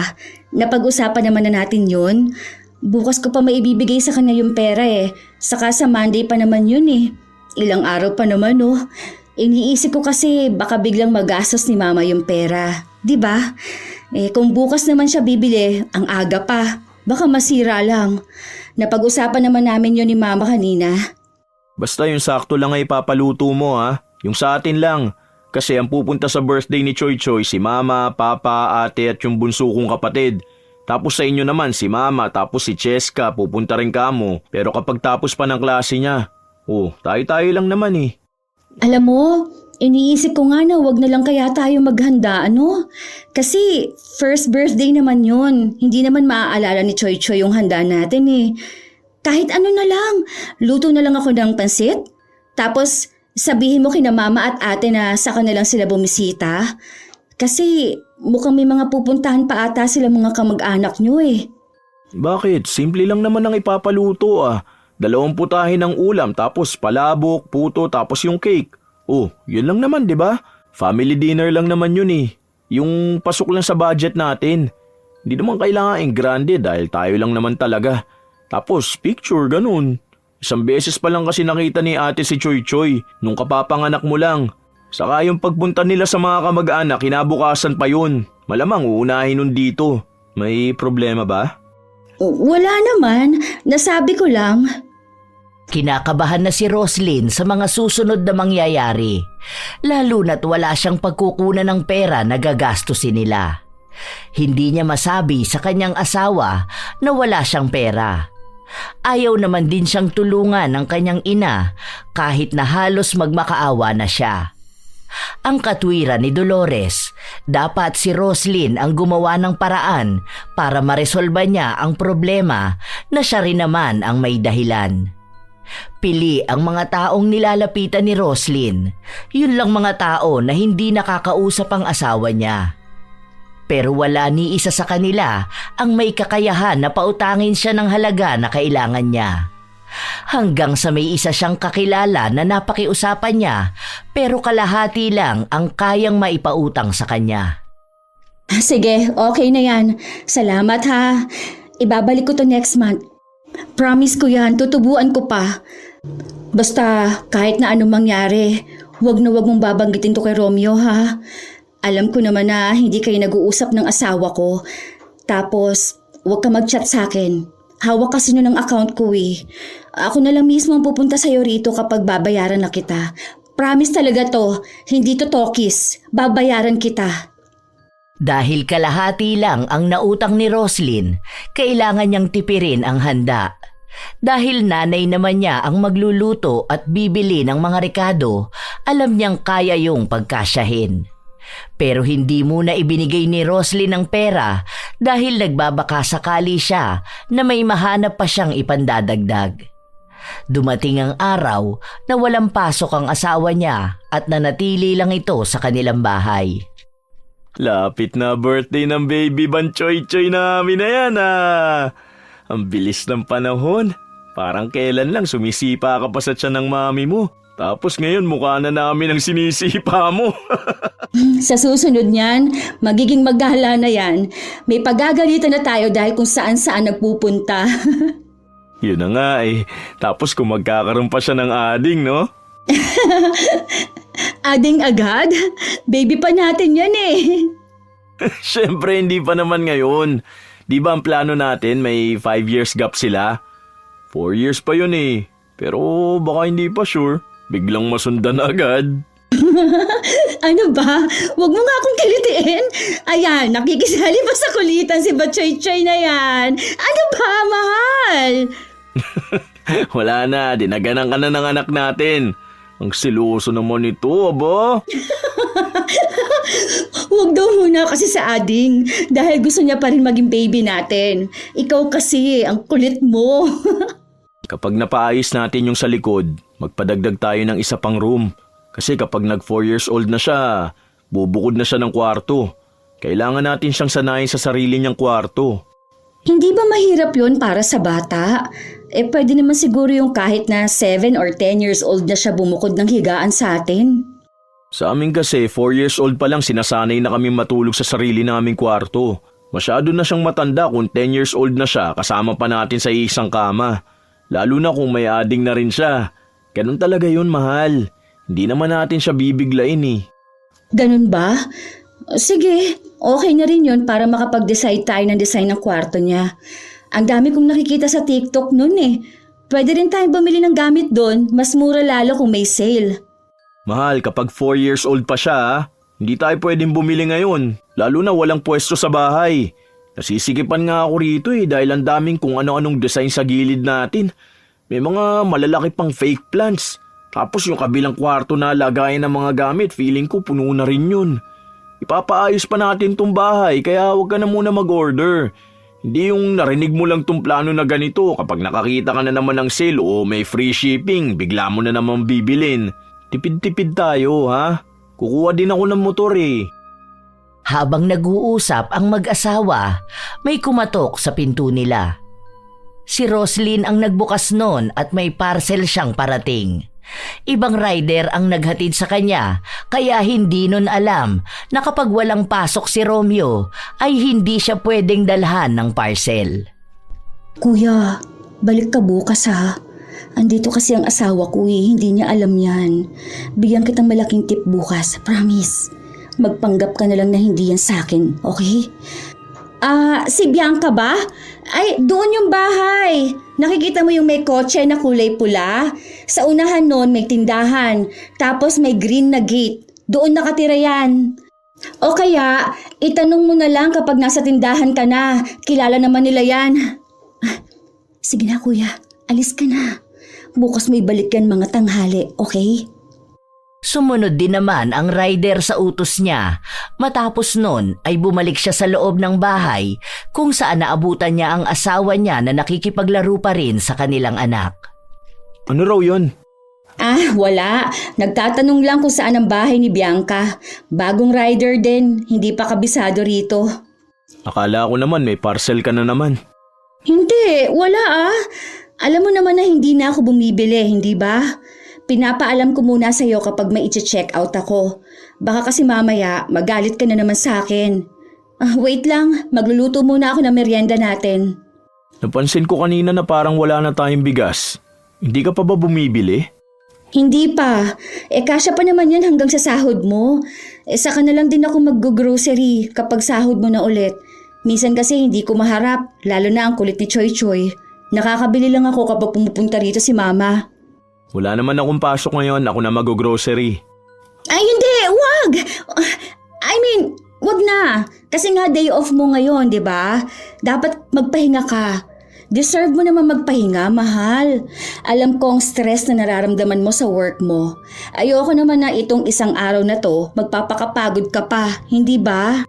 Napag-usapan naman na natin yun. Bukas ko pa maibibigay sa kanya yung pera eh. Saka sa Monday pa naman yun eh. Ilang araw pa naman oh. Iniisip ko kasi baka biglang magastos ni Mama yung pera. Di ba? Kung bukas naman siya bibili, ang aga pa. Baka masira lang. Napag-usapan naman namin yun ni Mama kanina. Basta yung sakto lang ay ipapaluto mo ha. Yung sa atin lang. Kasi ang pupunta sa birthday ni Choy Choy si Mama, Papa, Ate at yung bunso kong kapatid. Tapos sa inyo naman si Mama, tapos si Cheska, pupunta rin kamo. Pero kapag tapos pa ng klase niya, tayo-tayo lang naman eh. Alam mo, iniisip ko nga na wag na lang kaya tayo maghanda, ano? Kasi first birthday naman yun. Hindi naman maaalala ni Choy Choy yung handa natin eh. Kahit ano na lang, luto na lang ako ng pansit. Tapos sabihin mo kina Mama at Ate na saka na lang sila bumisita. Kasi mukhang may mga pupuntahan pa ata sila mga kamag-anak nyo eh. Bakit? Simple lang naman ang ipapaluto ah. 2 putahe ng ulam tapos palabok, puto tapos yung cake. Yun lang naman 'di ba? Family dinner lang naman yun eh. Yung pasok lang sa budget natin. Hindi naman kailangan grande dahil tayo lang naman talaga. Tapos picture ganun. Isang beses pa lang kasi nakita ni Ate si Choy Choy nung kapapanganak mo lang. Saka yung pagpunta nila sa mga kamag-anak, kinabukasan pa yun. Malamang uunahin nun dito. May problema ba? Wala naman, nasabi ko lang. Kinakabahan na si Roslyn sa mga susunod na mangyayari. Lalo na't wala siyang pagkukunan ng pera na gagastusin nila. Hindi niya masabi sa kanyang asawa na wala siyang pera. Ayaw naman din siyang tulungan ng kanyang ina kahit na halos magmakaawa na siya. Ang katwiran ni Dolores, dapat si Roslyn ang gumawa ng paraan para maresolba niya ang problema na siya rin naman ang may dahilan. Pili ang mga taong nilalapitan ni Roslyn. Yun lang mga tao na hindi nakakausap ang asawa niya. Pero wala ni isa sa kanila ang may kakayahan na pautangin siya ng halaga na kailangan niya. Hanggang sa may isa siyang kakilala na napakiusapan niya pero kalahati lang ang kayang maipautang sa kanya. Sige, okay na yan. Salamat ha. Ibabalik ko to next month. Promise ko yan, tutubuan ko pa. Basta kahit na anong mangyari, wag na wag mong babanggitin to kay Romeo ha. Alam ko naman na hindi kayo nag-uusap ng asawa ko. Tapos, wag ka mag-chat sa akin. Hawak kasi nun ang account ko eh. Ako na lang mismo ang pupunta sa'yo rito kapag babayaran na kita. Promise talaga to, hindi to tokis. Babayaran kita. Dahil kalahati lang ang nautang ni Roslyn, kailangan niyang tipirin ang handa. Dahil nanay naman niya ang magluluto at bibili ng mga rekado, alam niyang kaya yung pagkasyahin. Pero hindi muna ibinigay ni Roslyn ang pera dahil nagbabaka sakali siya na may mahanap pa siyang ipandadagdag. Dumating ang araw na walang pasok ang asawa niya at nanatili lang ito sa kanilang bahay. Lapit na birthday ng baby Banchoy Choy namin na yan ah. Ang bilis ng panahon. Parang kailan lang sumisipa ka pa sa tiyan ng mami mo. Tapos ngayon mukha na namin ang sinisipa mo. Sa susunod niyan, magiging magala na yan. May pagagalitan na tayo dahil kung saan-saan nagpupunta. Yun na nga eh. Tapos kung magkakaroon pa siya ng ading, no? Ading agad? Baby pa natin yan eh. Siyempre, hindi pa naman ngayon. Di ba ang plano natin may 5 years gap sila? 4 years pa yun eh. Pero baka hindi pa sure. Biglang masundan agad. Ano ba? Huwag mo nga akong kilitiin. Ayan, nakikisali pa sa kulitan si Batchoy-choy na yan. Ano ba, mahal? Wala na, dinaganan ka na ng anak natin. Ang siluso naman ito, aba. Huwag daw muna kasi sa ading dahil gusto niya pa rin maging baby natin. Ikaw kasi, ang kulit mo. Kapag napaayos natin yung sa likod, magpadagdag tayo ng isa pang room. Kasi kapag nag 4 years old na siya, bubukod na siya ng kwarto. Kailangan natin siyang sanayin sa sarili niyang kwarto. Hindi ba mahirap yon para sa bata? Pwede naman siguro yung kahit na 7 or 10 years old na siya bumukod ng higaan sa atin. Sa amin kasi, 4 years old pa lang sinasanay na kami matulog sa sarili naming kwarto. Masyado na siyang matanda kung 10 years old na siya kasama pa natin sa isang kama. Lalo na kung may ading na rin siya. Ganun talaga yun, mahal. Hindi naman natin siya bibiglain eh. Ganun ba? Sige, okay na rin yun para makapag-decide tayo ng design ng kwarto niya. Ang dami kong nakikita sa TikTok nun eh. Pwede rin tayong bumili ng gamit doon, mas mura lalo kung may sale. Mahal, kapag 4 years old pa siya, hindi tayo pwedeng bumili ngayon. Lalo na walang pwesto sa bahay. Nasisikipan nga ako rito eh dahil ang daming kung ano-anong design sa gilid natin. May mga malalaki pang fake plants. Tapos yung kabilang kwarto na lagayan ng mga gamit, feeling ko puno na rin yun. Ipapaayos pa natin tong bahay kaya huwag ka na muna mag-order. Hindi yung narinig mo lang tong plano na ganito kapag nakakita ka na naman ng sale o may free shipping, bigla mo na naman bibilin. Tipid-tipid tayo ha? Kukuha din ako ng motor eh. Habang nag-uusap ang mag-asawa, may kumatok sa pinto nila. Si Roslyn ang nagbukas noon at may parcel siyang parating. Ibang rider ang naghatid sa kanya kaya hindi nun alam na kapag walang pasok si Romeo ay hindi siya pwedeng dalhan ng parcel. Kuya, balik ka bukas ha. Andito kasi ang asawa ko eh, hindi niya alam yan. Bigyan kitang malaking tip bukas, promise. Magpanggap ka na lang na hindi yan sa akin, okay? Si Bianca ba? Ay, doon yung bahay. Nakikita mo yung may kotse na kulay pula? Sa unahan noon may tindahan, tapos may green na gate. Doon nakatira yan. O kaya, itanong mo na lang kapag nasa tindahan ka na. Kilala naman nila yan. Sige na kuya, alis ka na. Bukas mo ibalik yan mga tanghali, okay? Sumunod din naman ang rider sa utos niya. Matapos nun ay bumalik siya sa loob ng bahay kung saan naabutan niya ang asawa niya na nakikipaglaro pa rin sa kanilang anak. Ano raw yun? Wala. Nagtatanong lang kung saan ang bahay ni Bianca. Bagong rider din, hindi pa kabisado rito. Akala ko naman may parcel ka na naman. Hindi, wala Alam mo naman na hindi na ako bumibili, hindi ba? Pinapaalam ko muna sa'yo kapag may i-check out ako. Baka kasi mamaya magalit ka na naman sa akin. Wait lang, magluluto muna ako ng merienda natin. Napansin ko kanina na parang wala na tayong bigas. Hindi ka pa ba bumibili? Hindi pa. Kasya pa naman yan hanggang sa sahod mo. Saka na lang din ako mag-grocery kapag sahod mo na ulit. Minsan kasi hindi ko maharap, lalo na ang kulit ni Choy Choy. Nakakabili lang ako kapag pumupunta rito si Mama. Wala naman akong pasok ngayon, ako na mag-grocery. Ay hindi, wag! Wag na. Kasi nga day off mo ngayon, di ba? Dapat magpahinga ka. Deserve mo naman magpahinga, mahal. Alam ko ang stress na nararamdaman mo sa work mo. Ayoko naman na itong isang araw na to, magpapakapagod ka pa, hindi ba?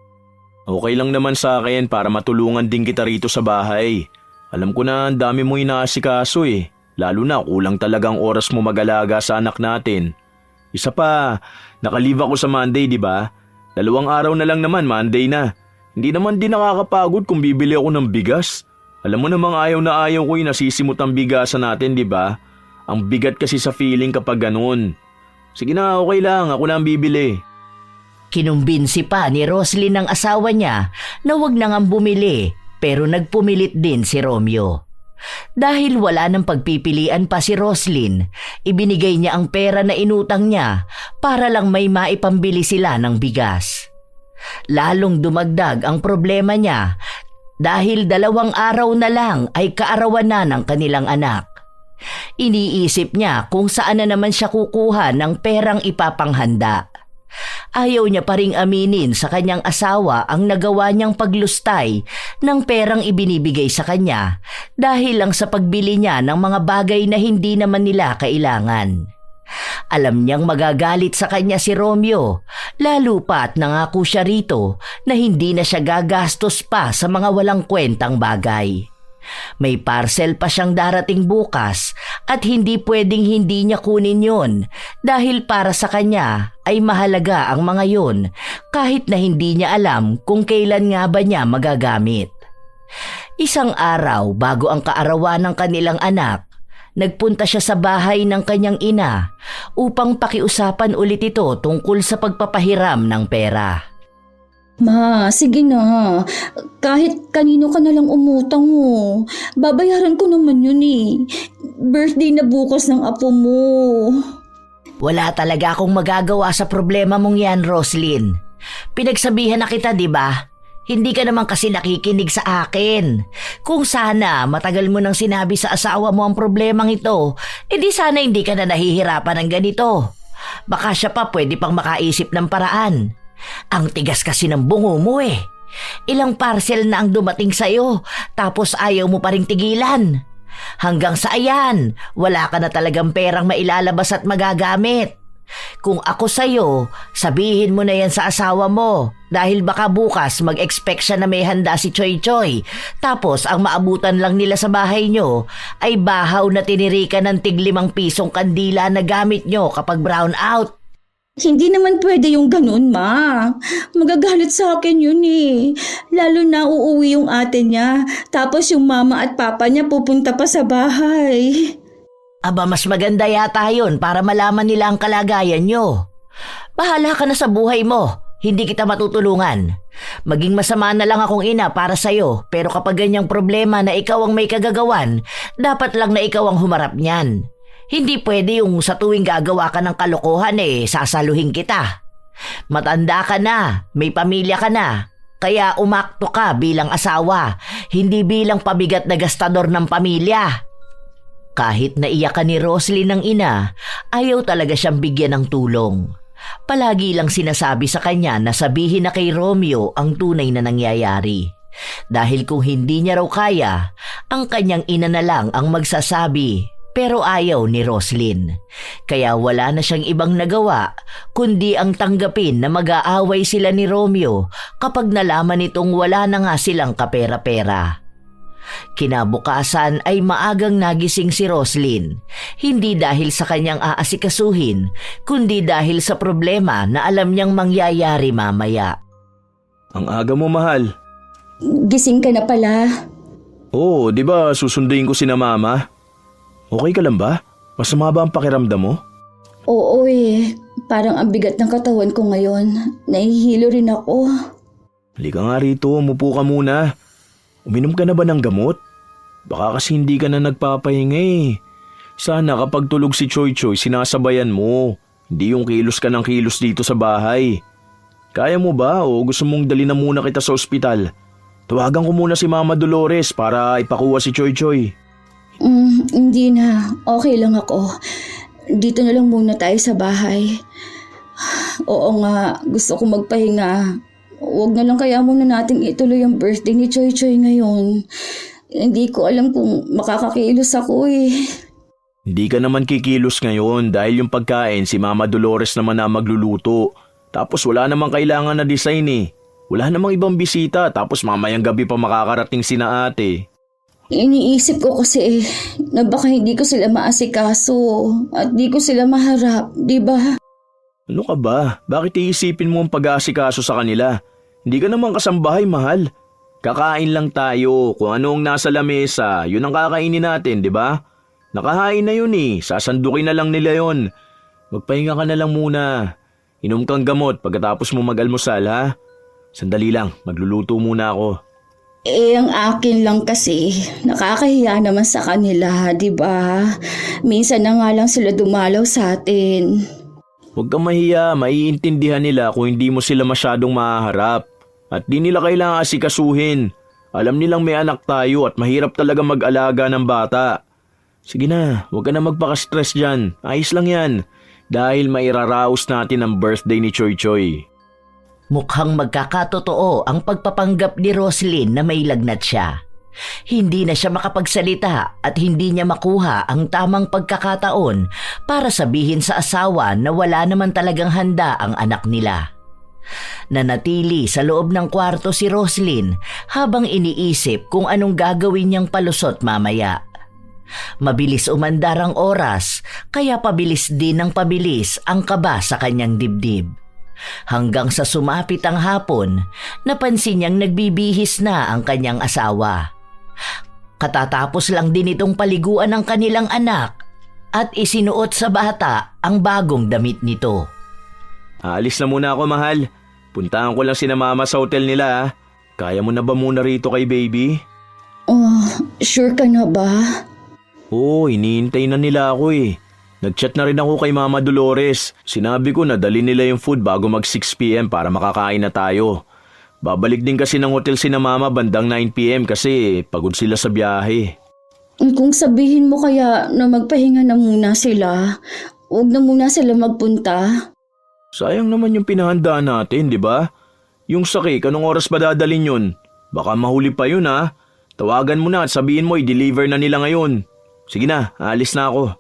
Okay lang naman sa akin para matulungan din kita rito sa bahay. Alam ko na ang dami mong inaasikaso eh. Lalo na kulang talagang oras mo mag-alaga sa anak natin. Isa pa, nakalive ako sa Monday, di ba? 2 araw na lang naman, Monday na. Hindi naman din nakakapagod kung bibili ako ng bigas. Alam mo namang ayaw na ayaw ko yung nasisimut ang bigasan natin, di ba? Ang bigat kasi sa feeling kapag ganun. Sige na, okay lang. Ako na ang bibili. Kinumbinsi pa ni Roslyn ang asawa niya na wag na ngang bumili pero nagpumilit din si Romeo. Dahil wala nang pagpipilian pa si Roslyn, ibinigay niya ang pera na inutang niya para lang may maipambili sila ng bigas. Lalong dumagdag ang problema niya dahil 2 araw na lang ay kaarawan na ng kanilang anak. Iniisip niya kung saan na naman siya kukuha ng perang ipapanghanda. Ayaw niya pa ring aminin sa kanyang asawa ang nagawa niyang paglustay ng perang ibinibigay sa kanya dahil lang sa pagbili niya ng mga bagay na hindi naman nila kailangan. Alam niyang magagalit sa kanya si Romeo, lalo pa't nangako siya rito na hindi na siya gagastos pa sa mga walang kwentang bagay. May parcel pa siyang darating bukas at hindi pwedeng hindi niya kunin yon dahil para sa kanya ay mahalaga ang mga yon kahit na hindi niya alam kung kailan nga ba niya magagamit. Isang araw bago ang kaarawan ng kanilang anak, nagpunta siya sa bahay ng kanyang ina upang pakiusapan ulit ito tungkol sa pagpapahiram ng pera. Ma, sige na. Kahit kanino ka na lang umutang mo. Babayaran ko naman yun eh. Birthday na bukas ng apo mo. Wala talaga akong magagawa sa problema mong yan, Roslyn. Pinagsabihan na kita, di ba? Hindi ka naman kasi nakikinig sa akin. Kung sana matagal mo nang sinabi sa asawa mo ang problemang ito, edi sana hindi ka na nahihirapan ng ganito. Baka siya pa pwede pang makaisip ng paraan. Ang tigas kasi ng bungo mo eh. Ilang parcel na ang dumating sa'yo, tapos ayaw mo pa ring tigilan. Hanggang sa ayan, wala ka na talagang perang mailalabas at magagamit. Kung ako sa'yo, sabihin mo na yan sa asawa mo dahil baka bukas mag-expect siya na may handa si Choy Choy. Tapos ang maabutan lang nila sa bahay nyo ay bahaw na tinirikan ng tig 5 pisong kandila na gamit nyo kapag brown out. Hindi naman pwede yung ganun, ma. Magagalit sa akin yun eh. Lalo na uuwi yung ate niya. Tapos yung mama at papa niya pupunta pa sa bahay. Aba, mas maganda yata yun para malaman nila ang kalagayan nyo. Bahala ka na sa buhay mo. Hindi kita matutulungan. Maging masama na lang akong ina para sa'yo, pero kapag ganyang problema na ikaw ang may kagagawan, dapat lang na ikaw ang humarap niyan. Hindi pwede yung sa tuwing gagawa ka ng kalokohan sasaluhin kita. Matanda ka na, may pamilya ka na, kaya umakto ka bilang asawa, hindi bilang pabigat na gastador ng pamilya. Kahit naiyakan ni Roslyn ng ina, ayaw talaga siyang bigyan ng tulong. Palagi lang sinasabi sa kanya na sabihin na kay Romeo ang tunay na nangyayari. Dahil kung hindi niya raw kaya, ang kanyang ina na lang ang magsasabi. Pero ayaw ni Roslyn. Kaya wala na siyang ibang nagawa kundi ang tanggapin na mag-aaway sila ni Romeo kapag nalaman nitong wala na nga silang kapera-pera. Kinabukasan ay maagang nagising si Roslyn, hindi dahil sa kanyang aasikasuhin, kundi dahil sa problema na alam niyang mangyayari mamaya. Ang aga mo, mahal. Gising ka na pala. Oo, di ba susunduin ko sina mama? Okay ka lang ba? Masama ba ang pakiramdam mo? Oo eh. Parang ang bigat ng katawan ko ngayon. Nahihilo rin ako. Halika nga rito, umupo ka muna. Uminom ka na ba ng gamot? Baka kasi hindi ka na nagpapahinga eh. Sana kapag tulog si Choy Choy, sinasabayan mo. Hindi yung kilos ka ng kilos dito sa bahay. Kaya mo ba o gusto mong dali na muna kita sa ospital? Tawagan ko muna si Mama Dolores para ipakuha si Choy Choy. Hindi na. Okay lang ako. Dito na lang muna tayo sa bahay. Oo nga, gusto ko magpahinga. Huwag na lang kaya muna nating ituloy ang birthday ni Choy Choy ngayon. Hindi ko alam kung makakakilos ako eh. Hindi ka naman kikilos ngayon dahil yung pagkain si Mama Dolores naman na magluluto. Tapos wala namang kailangan na design eh. Wala namang ibang bisita tapos mamayang gabi pa makakarating sina ate. Iniisip ko kasi na baka hindi ko sila maasikaso at di ko sila maharap, di ba? Ano ka ba? Bakit iisipin mo ang pag-aasikaso sa kanila? Hindi ka naman kasambahay, mahal. Kakain lang tayo. Kung anong nasa lamesa, yun ang kakainin natin, di ba? Nakahain na yun eh. Sasandukin na lang nila yun. Magpahinga ka na lang muna. Inom kang gamot pagkatapos mo mag-almusal, ha? Sandali lang, magluluto muna ako. Ang akin lang kasi, nakakahiya naman sa kanila, di ba? Minsan na nga lang sila dumalaw sa atin. Huwag kang mahiya, maiintindihan nila kung hindi mo sila masyadong mahaharap. At di nila kailangan asikasuhin. Alam nilang may anak tayo at mahirap talaga mag-alaga ng bata. Sige na, huwag ka na magpaka-stress dyan. Ayos lang yan. Dahil mairaraos natin ang birthday ni Choy Choy. Mukhang magkakatotoo ang pagpapanggap ni Roslyn na may lagnat siya. Hindi na siya makapagsalita at hindi niya makuha ang tamang pagkakataon para sabihin sa asawa na wala naman talagang handa ang anak nila. Nanatili sa loob ng kwarto si Roslyn habang iniisip kung anong gagawin niyang palusot mamaya. Mabilis umandar ang oras kaya pabilis din ng pabilis ang kaba sa kanyang dibdib. Hanggang sa sumapit ang hapon, napansin niyang nagbibihis na ang kanyang asawa. Katatapos lang din itong paliguan ng kanilang anak at isinuot sa bata ang bagong damit nito. Aalis na muna ako, mahal. Puntahan ko lang sina mama sa hotel nila. Ah. Kaya mo na ba muna rito kay baby? Oh, sure ka na ba? Oo, iniintay na nila ako eh. Nag-chat na rin ako kay Mama Dolores. Sinabi ko na dali nila yung food bago mag 6 p.m. para makakain na tayo. Babalik din kasi ng hotel sina Mama bandang 9 p.m. kasi pagod sila sa biyahe. Kung sabihin mo kaya na magpahinga na muna sila, huwag na muna sila magpunta. Sayang naman yung pinahanda natin, di ba? Yung sake, anong oras ba dadalhin yun? Baka mahuli pa yun ha. Tawagan mo na at sabihin mo i-deliver na nila ngayon. Sige na, aalis na ako.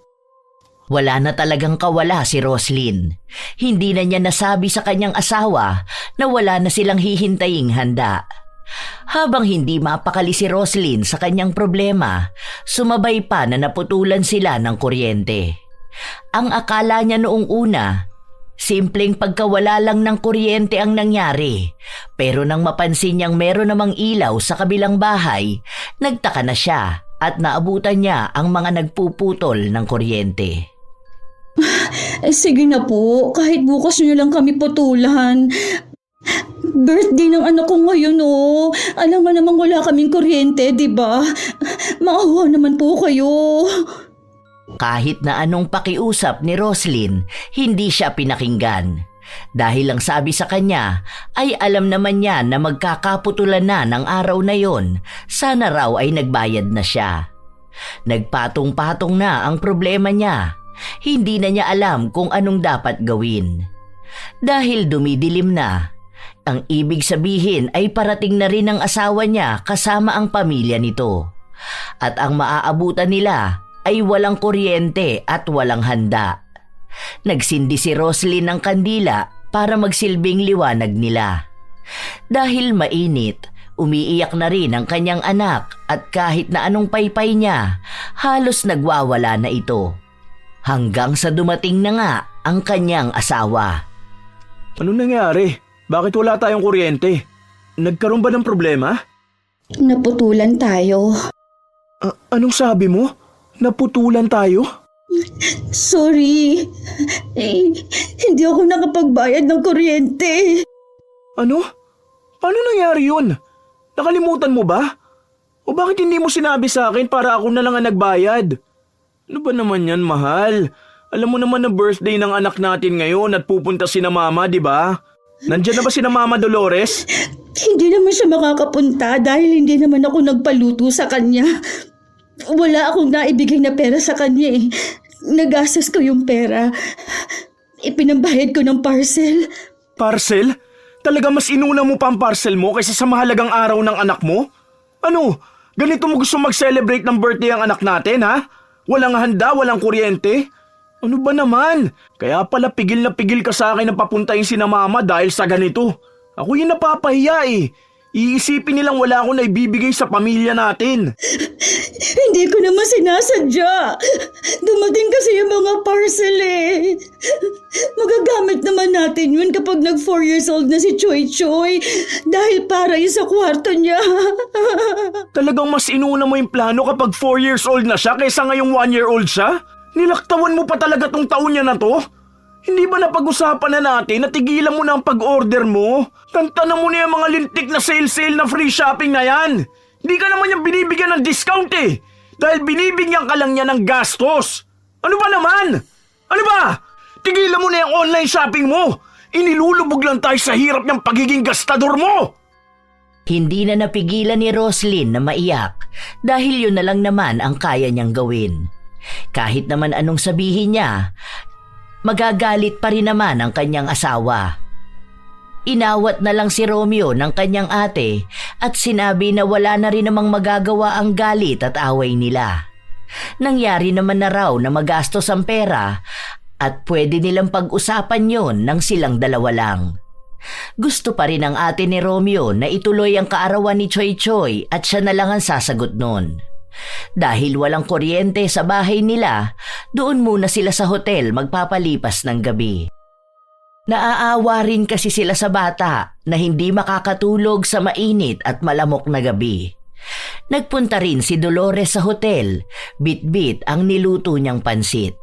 Wala na talagang kawala si Roslyn. Hindi na niya nasabi sa kanyang asawa na wala na silang hihintaying handa. Habang hindi mapakali si Roslyn sa kanyang problema, sumabay pa na naputulan sila ng kuryente. Ang akala niya noong una, simpleng pagkawala lang ng kuryente ang nangyari. Pero nang mapansin niyang meron namang ilaw sa kabilang bahay, nagtaka na siya at naabutan niya ang mga nagpuputol ng kuryente. Sige na po, kahit bukas nyo lang kami putulan. Birthday ng anak ko ngayon oh. Alam nga namang wala kaming kuryente, di ba? Maawa naman po kayo. Kahit na anong pakiusap ni Roslyn, hindi siya pinakinggan. Dahil ang sabi sa kanya ay alam naman niya na magkakaputulan na ng araw na yon, sana raw ay nagbayad na siya. Nagpatong-patong na ang problema niya. Hindi na niya alam kung anong dapat gawin. Dahil dumidilim na, ang ibig sabihin ay parating na rin ang asawa niya kasama ang pamilya nito. At ang maaabutan nila ay walang kuryente at walang handa. Nagsindi si Roslyn ng kandila para magsilbing liwanag nila. Dahil mainit, umiiyak na rin ang kanyang anak at kahit na anong paypay niya, halos nagwawala na ito. Hanggang sa dumating na nga ang kanyang asawa. Ano nangyari? Bakit wala tayong kuryente? Nagkaroon ba ng problema? Naputulan tayo. Anong sabi mo? Naputulan tayo? Sorry. Hindi ako nakapagbayad ng kuryente. Ano? Paano nangyari yun? Nakalimutan mo ba? O bakit hindi mo sinabi sa akin para ako na lang ang nagbayad? Ano ba naman yan, mahal? Alam mo naman na birthday ng anak natin ngayon at pupunta sina mama, di ba? Nandiyan na ba sina Mama Dolores? Hindi naman siya makakapunta dahil hindi naman ako nagpaluto sa kanya. Wala akong naibigay na pera sa kanya eh. Nagastos ko yung pera. Ipinambayad ko ng parcel. Parcel? Talaga mas inuna mo pa ang parcel mo kaysa sa mahalagang araw ng anak mo? Ano? Ganito mo gusto mag-celebrate ng birthday ang anak natin, ha? Walang handa, walang kuryente? Ano ba naman? Kaya pala pigil na pigil ka sa akin na papuntahin sina mama dahil sa ganito. Ako yung napapahiya eh. Iisipin nilang wala akong naibibigay sa pamilya natin. Hindi ko naman sinasadya. Dumating kasi yung mga parcel eh. Magagamit naman natin yun kapag nag 4 years old na si Choy Choy. Dahil para yun sa kwarto niya. Talagang mas inuna mo yung plano kapag 4 years old na siya kaysa ngayong 1 year old siya? Nilaktawan mo pa talaga tong taon niya na to? Hindi ba napag-usapan na natin na tigilan mo na ang pag-order mo? Tantanan mo na yung mga lintik na sale na free shopping na yan. Hindi ka naman yung binibigyan ng discount eh. Dahil binibigyan ka lang niya ng gastos. Ano ba naman? Ano ba? Tigilan mo na yung online shopping mo. Inilulubog lang tayo sa hirap ng pagiging gastador mo. Hindi na napigilan ni Roslyn na maiyak dahil yun na lang naman ang kaya niyang gawin. Kahit naman anong sabihin niya, magagalit pa rin naman ang kanyang asawa. Inawat na lang si Romeo ng kanyang ate at sinabi na wala na rin namang magagawa ang galit at away nila. Nangyari naman na raw na magastos ang pera at pwede nilang pag-usapan yon ng silang dalawa lang. Gusto pa rin ng ate ni Romeo na ituloy ang kaarawan ni Choy Choy at siya na lang ang sasagot nun. Dahil walang kuryente sa bahay nila, doon muna sila sa hotel magpapalipas ng gabi. Naaawa rin kasi sila sa bata na hindi makakatulog sa mainit at malamok na gabi. Nagpunta rin si Dolores sa hotel, bit-bit ang niluto niyang pansit.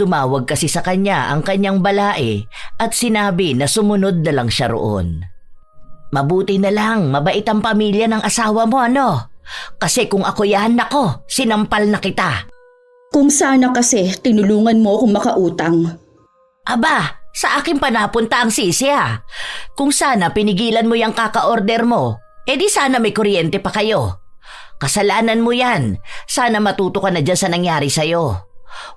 Tumawag kasi sa kanya ang kanyang balae at sinabi na sumunod na lang siya roon. Mabuti na lang, mabait ang pamilya ng asawa mo, ano? Kasi kung ako yan, nako, sinampal na kita. Kung sana kasi tinulungan mo akong makautang. Aba, sa akin pa napunta ang sisi ah. Kung sana pinigilan mo yung kaka-order mo, edi sana may kuryente pa kayo. Kasalanan mo yan, sana matuto ka na dyan sa nangyari sa'yo.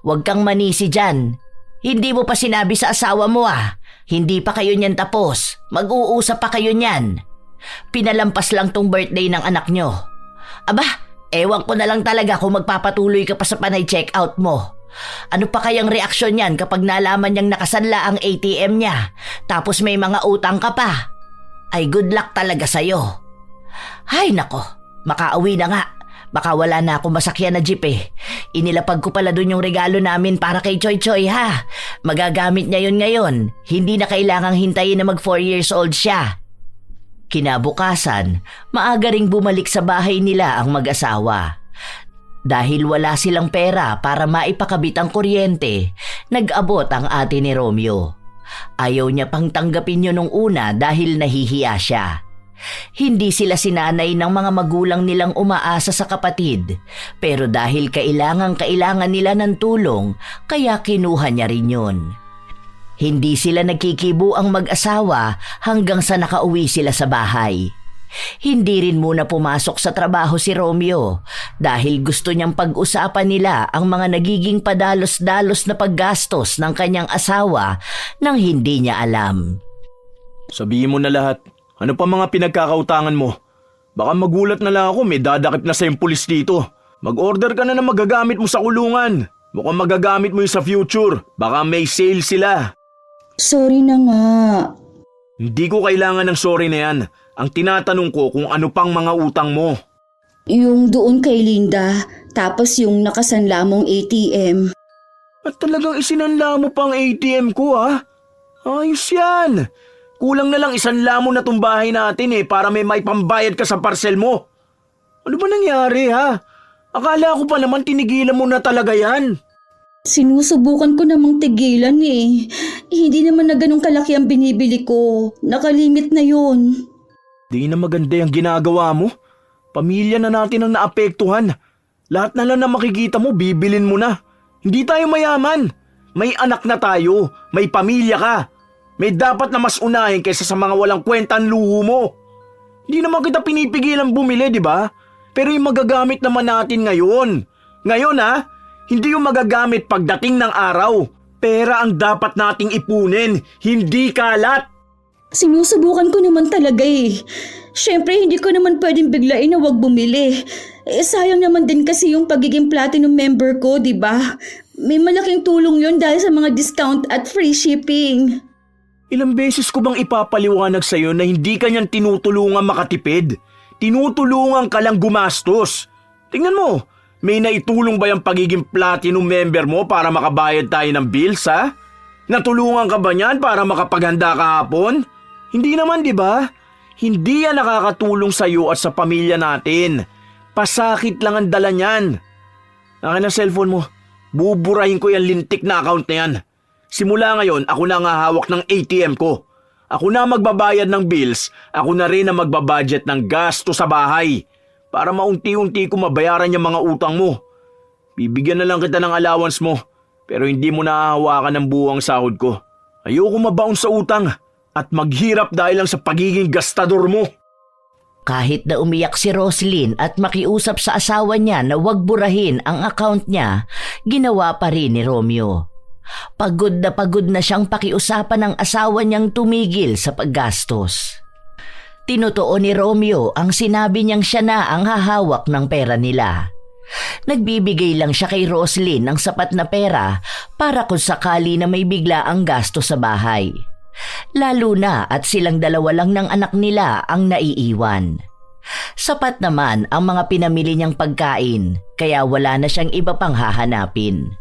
Huwag kang manisi dyan. Hindi mo pa sinabi sa asawa mo ah. Hindi pa kayo niyan tapos. Mag-uusap pa kayo niyan. Pinalampas lang tong birthday ng anak nyo. Aba, ewan ko na lang talaga kung magpapatuloy ka pa sa panay check-out mo. Ano pa kayang reaksyon niyan kapag nalaman niyang nakasanla ang ATM niya tapos may mga utang ka pa? Ay good luck talaga sa'yo. Ay nako, makauwi na nga. Baka wala na akong masakyan na jeep eh. Inilapag ko pala dun yung regalo namin para kay Choy Choy ha. Magagamit niya yun ngayon. Hindi na kailangang hintayin na mag 4 years old siya. Kinabukasan, maaga ring bumalik sa bahay nila ang mag-asawa. Dahil wala silang pera para maipakabit ang kuryente, nag-abot ang ate ni Romeo. Ayaw niya pang tanggapin yun nung una dahil nahihiya siya. Hindi sila sinanay ng mga magulang nilang umaasa sa kapatid, pero dahil kailangan nila ng tulong, kaya kinuha niya rin yun. Hindi sila nagkikibo ang mag-asawa hanggang sa nakauwi sila sa bahay. Hindi rin muna pumasok sa trabaho si Romeo dahil gusto niyang pag-usapan nila ang mga nagiging padalos-dalos na paggastos ng kanyang asawa nang hindi niya alam. Sabihin mo na lahat. Ano pa mga pinagkakautangan mo? Baka magulat na lang ako, may dadakip na sa yung pulis dito. Mag-order ka na ng magagamit mo sa kulungan. Mukhang magagamit mo yung sa future. Baka may sale sila. Sorry na nga. Hindi ko kailangan ng sorry na yan. Ang tinatanong ko kung ano pang mga utang mo. Yung doon kay Linda, tapos yung nakasanla mong ATM. At talagang isinanla mo pang ATM ko ha? Ayos yan. Kulang na lang isanla mo na tong bahay natin eh para may pambayad ka sa parcel mo. Ano ba nangyari ha? Akala ko pa naman tinigilan mo na talaga yan. Sinusubukan ko namang tigilan eh. Hindi naman na ganun kalaki ang binibili ko. Nakalimit na yun. Di na maganda yung ginagawa mo. Pamilya na natin ang naapektuhan. Lahat na lang na makikita mo, bibilin mo na. Hindi tayo mayaman. May anak na tayo. May pamilya ka. May dapat na mas unahin kaysa sa mga walang kwentang luho mo. Hindi naman kita pinipigilan bumili, di ba? Pero yung magagamit naman natin ngayon. Ngayon ha, hindi yung magagamit pagdating ng araw. Pera ang dapat nating ipunin, hindi kalat. Sinusubukan ko naman talaga eh. Siyempre hindi ko naman pwedeng biglain na wag bumili. Sayang naman din kasi yung pagiging platinum member ko, di ba? May malaking tulong yon dahil sa mga discount at free shipping. Ilang beses ko bang ipapaliwanag sa'yo na hindi ka niyan tinutulungan makatipid? Tinutulungan ka lang gumastos. Tingnan mo, may naitulong ba yung pagiging platinum member mo para makabayad tayo ng bills ha? Natulungan ka ba niyan para makapaghanda kahapon? Hindi naman di ba? Hindi yan nakakatulong sa'yo at sa pamilya natin. Pasakit lang ang dala niyan. Akin ang cellphone mo. Buburahin ko yung lintik na account na yan. Simula ngayon, ako na nga hawak ng ATM ko. Ako na magbabayad ng bills, ako na rin ang magbabudget ng gasto sa bahay para maunti-unti ko mabayaran yung mga utang mo. Bibigyan na lang kita ng allowance mo pero hindi mo nahahawakan ng buwang sahod ko. Ayoko mabaon sa utang at maghirap dahil lang sa pagiging gastador mo. Kahit na umiyak si Roslyn at makiusap sa asawa niya na huwag burahin ang account niya, ginawa pa rin ni Romeo. Pagod na siyang pakiusapan ng asawa niyang tumigil sa paggastos. Tinutuo ni Romeo ang sinabi niyang siya na ang hahawak ng pera nila. Nagbibigay lang siya kay Roslyn ng sapat na pera para kung sakali na may bigla ang gasto sa bahay. Lalo na at silang dalawa lang ng anak nila ang naiiwan. Sapat naman ang mga pinamili niyang pagkain kaya wala na siyang iba pang hahanapin.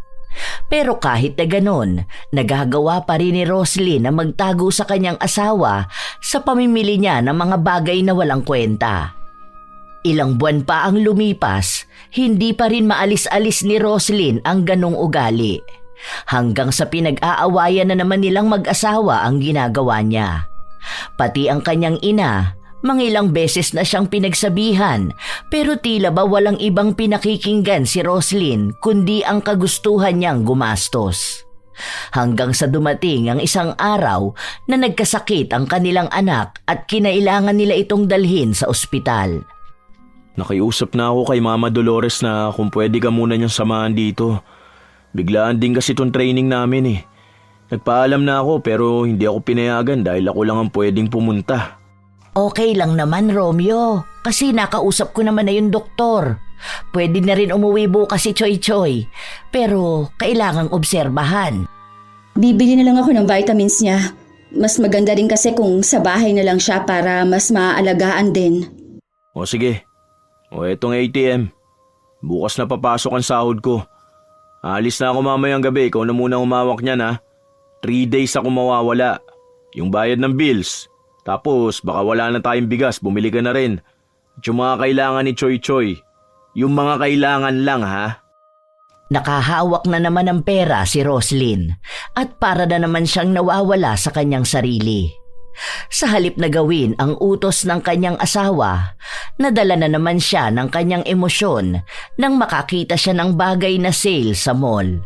Pero kahit na ganon, nagagawa pa rin ni Roslyn na magtago sa kanyang asawa sa pamimili niya ng mga bagay na walang kwenta. Ilang buwan pa ang lumipas, hindi pa rin maalis-alis ni Roslyn ang ganong ugali. Hanggang sa pinag-aawayan na naman nilang mag-asawa ang ginagawa niya. Pati ang kanyang ina, mangilang beses na siyang pinagsabihan pero tila ba walang ibang pinakikinggan si Roslyn kundi ang kagustuhan niyang gumastos. Hanggang sa dumating ang isang araw na nagkasakit ang kanilang anak at kinailangan nila itong dalhin sa ospital. Nakiusap na ako kay Mama Dolores na kung pwede ka muna niyang samahan dito. Biglaan din kasi itong training namin eh. Nagpaalam na ako pero hindi ako pinayagan dahil ako lang ang pwedeng pumunta. Okay lang naman, Romeo, kasi nakausap ko naman na yung doktor. Pwede na rin umuwi bukas si Choy Choy, pero kailangang obserbahan. Bibili na lang ako ng vitamins niya. Mas maganda rin kasi kung sa bahay na lang siya para mas maaalagaan din. O sige, o etong ATM. Bukas na papasok ang sahod ko. Alis na ako mamayang gabi, ikaw na muna umawak niyan ha. 3 days ako mawawala. Yung bayad ng bills. Tapos baka wala na tayong bigas, bumili ka na rin. At yung mga kailangan ni Choy Choy. Yung mga kailangan lang ha. Nakahawak na naman ng pera si Roslyn at para na naman siyang nawawala sa kanyang sarili. Sa halip na gawin ang utos ng kanyang asawa, nadala na naman siya ng kanyang emosyon nang makakita siya ng bagay na sale sa mall.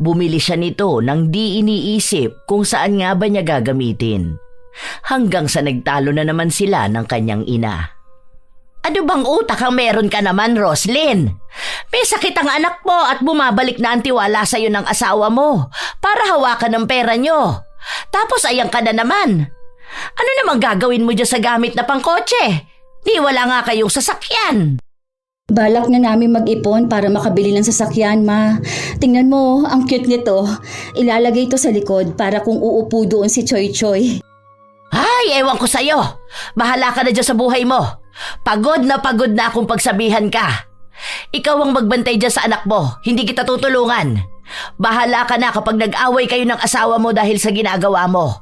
Bumili siya nito nang di iniisip kung saan nga ba niya gagamitin. Hanggang sa nagtalo na naman sila ng kanyang ina. Ano bang utak ang meron ka naman, Roslyn? May sakit ang anak mo at bumabalik na ang tiwala sa'yo ng asawa mo para hawakan ng pera nyo. Tapos ayan ka na naman. Ano namang gagawin mo dyan sa gamit na pangkotse? Di wala nga kayong sasakyan. Balak na namin mag-ipon para makabili ng sasakyan, Ma. Tingnan mo, ang cute nito. Ilalagay ito sa likod para kung uupo doon si Choy Choy. Ay, ewan ko sa'yo. Bahala ka na dyan sa buhay mo. Pagod na akong pagsabihan ka. Ikaw ang magbantay dyan sa anak mo. Hindi kita tutulungan. Bahala ka na kapag nag-away kayo ng asawa mo dahil sa ginagawa mo.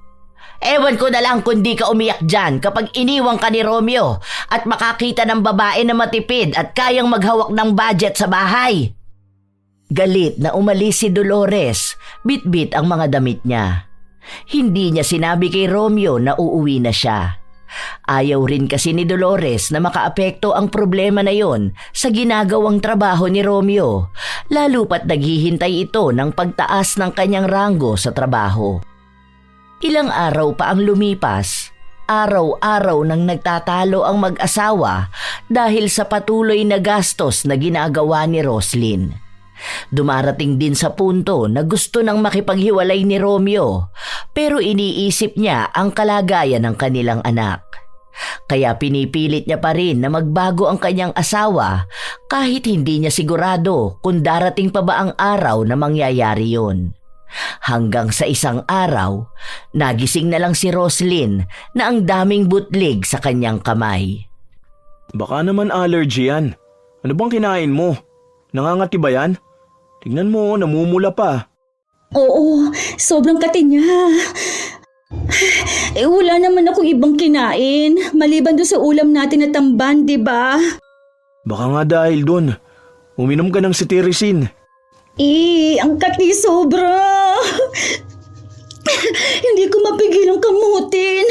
Ewan ko na lang kung di ka umiyak dyan kapag iniwang ka ni Romeo at makakita ng babae na matipid at kayang maghawak ng budget sa bahay. Galit na umalis si Dolores, bit-bit ang mga damit niya. Hindi niya sinabi kay Romeo na uuwi na siya. Ayaw rin kasi ni Dolores na makaapekto ang problema na yon sa ginagawang trabaho ni Romeo, lalo pat naghihintay ito ng pagtaas ng kanyang ranggo sa trabaho. Ilang araw pa ang lumipas, araw-araw nang nagtatalo ang mag-asawa dahil sa patuloy na gastos na ginagawa ni Roslyn. Dumarating din sa punto na gusto nang makipaghiwalay ni Romeo pero iniisip niya ang kalagayan ng kanilang anak. Kaya pinipilit niya pa rin na magbago ang kanyang asawa kahit hindi niya sigurado kung darating pa ba ang araw na mangyayari yun. Hanggang sa isang araw, nagising na lang si Roslyn na ang daming butlig sa kanyang kamay. Baka naman allergy yan. Ano bang kinain mo? Nangangati ba yan? Tingnan mo, namumula pa. Oo, sobrang kati niya. Wala naman akong ibang kinain. Maliban doon sa ulam natin na tamban, di ba? Baka nga dahil dun. Uminom ka ng cetirizine. Ang kati sobra. Hindi ko mapigilang kamutin.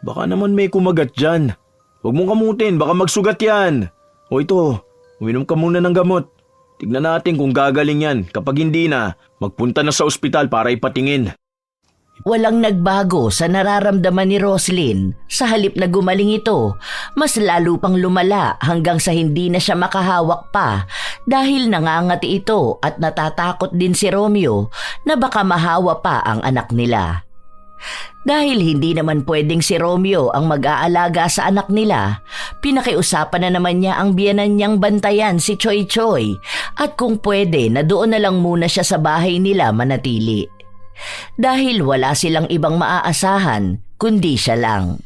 Baka naman may kumagat dyan. Huwag mong kamutin, baka magsugat yan. O ito, uminom ka muna ng gamot. Tignan natin kung gagaling yan. Kapag hindi na, magpunta na sa ospital para ipatingin. Walang nagbago sa nararamdaman ni Roslyn. Sa halip na gumaling ito, mas lalo pang lumala hanggang sa hindi na siya makahawak pa dahil nangangati ito at natatakot din si Romeo na baka mahawa pa ang anak nila. Dahil hindi naman pwedeng si Romeo ang mag-aalaga sa anak nila, pinakiusapan na naman niya ang biyenan niyang bantayan si Choy Choy at kung pwede na doon na lang muna siya sa bahay nila manatili. Dahil wala silang ibang maaasahan kundi siya lang.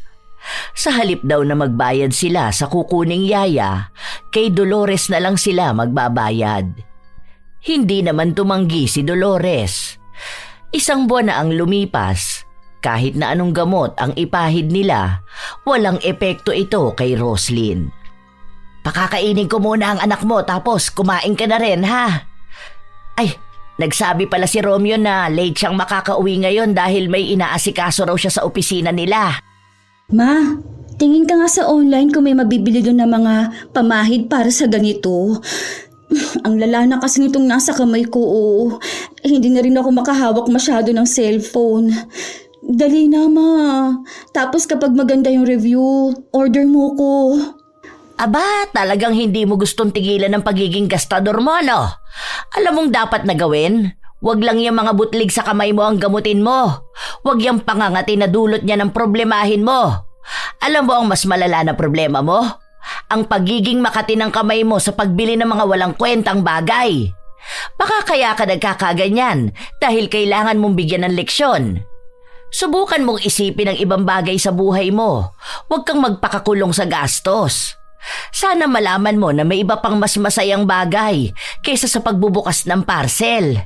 Sa halip daw na magbayad sila sa kukuning yaya, kay Dolores na lang sila magbabayad. Hindi naman tumanggi si Dolores. 1 buwan na ang lumipas, kahit na anong gamot ang ipahid nila, walang epekto ito kay Roslyn. Pakakainin ko muna ang anak mo tapos kumain ka na rin ha? Ay, nagsabi pala si Romeo na late siyang makakauwi ngayon dahil may inaasikaso raw siya sa opisina nila. Ma, tingin ka nga sa online kung may mabibili doon na mga pamahid para sa ganito. Ang lala na kasi nitong nasa kamay ko, oh. Hindi na rin ako makahawak masyado ng cellphone. Dali na, ma. Tapos kapag maganda yung review, order mo ko. Aba, talagang hindi mo gustong tigilan ng pagiging gastador mo, no? Alam mong dapat na gawin? Huwag lang yung mga butlig sa kamay mo ang gamutin mo. Huwag yung pangangati na dulot niya ng problemahin mo. Alam mo ang mas malala na problema mo? Ang pagiging makati ng kamay mo sa pagbili ng mga walang kwentang bagay. Baka kaya ka nagkakaganyan dahil kailangan mong bigyan ng leksyon. Subukan mong isipin ang ibang bagay sa buhay mo. Huwag kang magpakakulong sa gastos. Sana malaman mo na may iba pang mas masayang bagay kaysa sa pagbubukas ng parcel.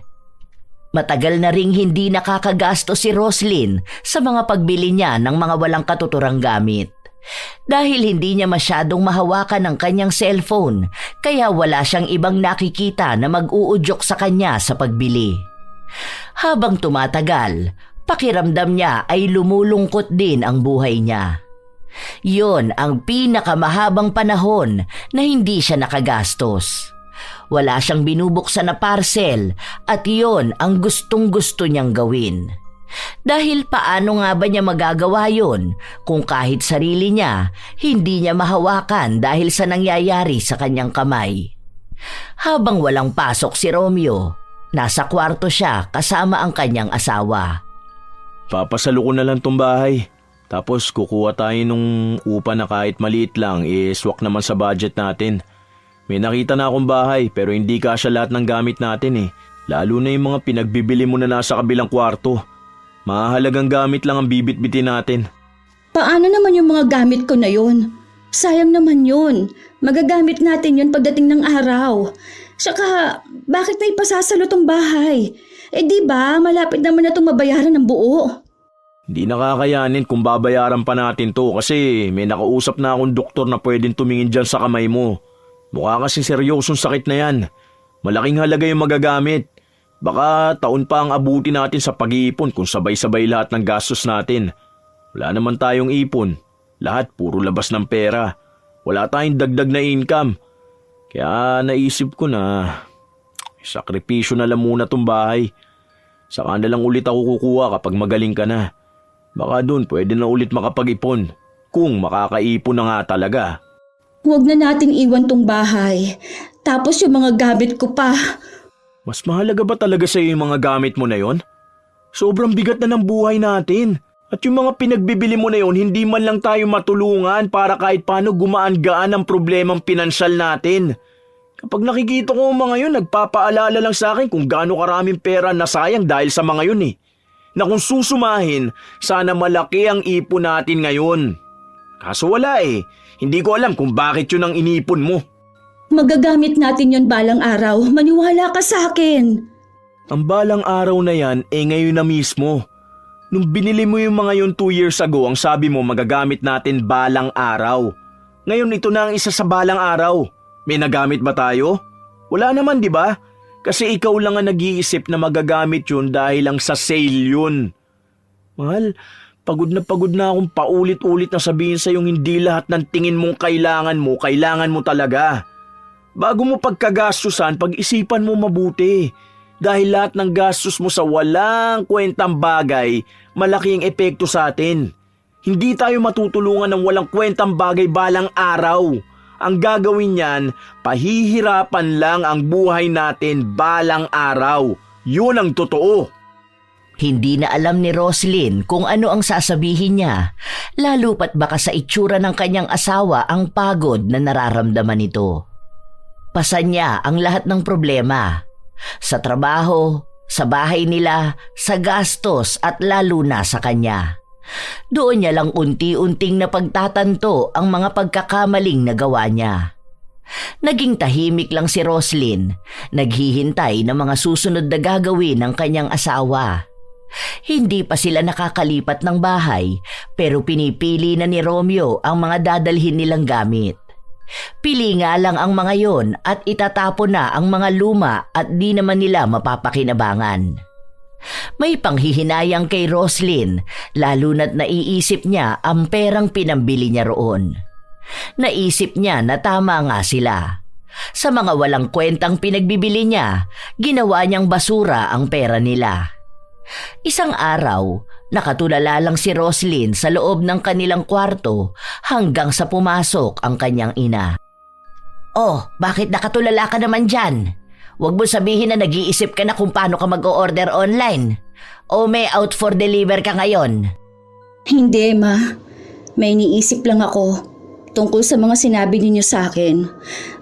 Matagal na ring hindi nakakagasto si Roslyn sa mga pagbili niya ng mga walang katuturang gamit. Dahil hindi niya masyadong mahawakan ang kanyang cellphone, kaya wala siyang ibang nakikita na mag-uudyok sa kanya sa pagbili. Habang tumatagal, pakiramdam niya ay lumulungkot din ang buhay niya. Yon ang pinakamahabang panahon na hindi siya nakagastos. Wala siyang binubuksan na parcel at yon ang gustong-gusto niyang gawin. Dahil paano nga ba niya magagawa yon kung kahit sarili niya hindi niya mahawakan dahil sa nangyayari sa kanyang kamay? Habang walang pasok si Romeo, nasa kwarto siya kasama ang kanyang asawa. Papasalo ko na lang tong bahay. Tapos kukuha tayo nung upa na kahit maliit lang, swak naman sa budget natin. May nakita na akong bahay pero hindi kasya lahat ng gamit natin eh. Lalo na yung mga pinagbibili mo na nasa kabilang kwarto. Mahalagang gamit lang ang bibit-bitin natin. Paano naman yung mga gamit ko na yun? Sayang naman yun. Magagamit natin yun pagdating ng araw. Saka, bakit may pasasalo tong bahay? Di ba malapit naman na itong mabayaran ng buo? Hindi nakakayanin kung babayaran pa natin to kasi may nakausap na akong doktor na pwedeng tumingin dyan sa kamay mo. Mukha kasing seryosong sakit na yan. Malaking halaga yung magagamit. Baka taon pa ang abuti natin sa pag-iipon kung sabay-sabay lahat ng gastos natin. Wala naman tayong ipon. Lahat puro labas ng pera. Wala tayong dagdag na income. Kaya naisip ko na sakripisyo na lang muna tong bahay. Saka na lang ulit ako kukuha kapag magaling ka na. Baka doon pwede na ulit makapag-ipon. Kung makakaipon na nga talaga. Huwag na natin iwan tong bahay. Tapos yung mga gamit ko pa. Mas mahalaga ba talaga sa iyo yung mga gamit mo na yon? Sobrang bigat na ng buhay natin. At yung mga pinagbibili mo na yon, hindi man lang tayo matulungan para kahit paano gumaan-gaan ang problemang pinansyal natin. Kapag nakikita ko ang mga yun, nagpapaalala lang sa akin kung gaano karaming pera nasayang dahil sa mga yun eh. Na kung susumahin, sana malaki ang ipon natin ngayon. Kaso wala eh. Hindi ko alam kung bakit yun ang inipon mo. Magagamit natin yon balang araw. Maniwala ka sa akin. Ang balang araw na yan ngayon na mismo. Nung binili mo yung mga yun 2 years ago, ang sabi mo magagamit natin balang araw. Ngayon ito na ang isa sa balang araw. May nagamit ba tayo? Wala naman, di ba? Kasi ikaw lang ang nag-iisip na magagamit yun dahil lang sa sale yun. Mahal, pagod na akong paulit-ulit na sabihin sa'yong hindi lahat ng tingin mong kailangan mo talaga. Bago mo pagkagastusan, pag-isipan mo mabuti. Dahil lahat ng gastos mo sa walang kwentang bagay, malaking epekto sa atin. Hindi tayo matutulungan ng walang kwentang bagay balang araw. Ang gagawin niyan, pahihirapan lang ang buhay natin balang araw. Yun ang totoo. Hindi na alam ni Roslyn kung ano ang sasabihin niya, lalo pat baka sa itsura ng kanyang asawa ang pagod na nararamdaman nito. Pasan niya ang lahat ng problema. Sa trabaho, sa bahay nila, sa gastos at lalo na sa kanya. Doon niya lang unti-unting napagtatanto ang mga pagkakamaling nagawa niya. Naging tahimik lang si Roslyn, naghihintay ng mga susunod na gagawin ng kanyang asawa. Hindi pa sila nakakalipat ng bahay pero pinipili na ni Romeo ang mga dadalhin nilang gamit. Pili nga lang ang mga yon at itatapon na ang mga luma at di naman nila mapapakinabangan. May panghihinayang kay Roslyn lalo na't naiisip niya ang perang pinambili niya roon. Naisip niya na tama nga sila. Sa mga walang kwentang pinagbibili niya, ginawa niyang basura ang pera nila. Isang araw, nakatulala lang si Roslyn sa loob ng kanilang kwarto hanggang sa pumasok ang kanyang ina. "Oh, bakit nakatulala ka naman dyan? Huwag mo sabihin na nag-iisip ka na kung paano ka mag-o-order online. O may out for deliver ka ngayon?" Hindi, Ma. May iniisip lang ako tungkol sa mga sinabi ninyo sa akin.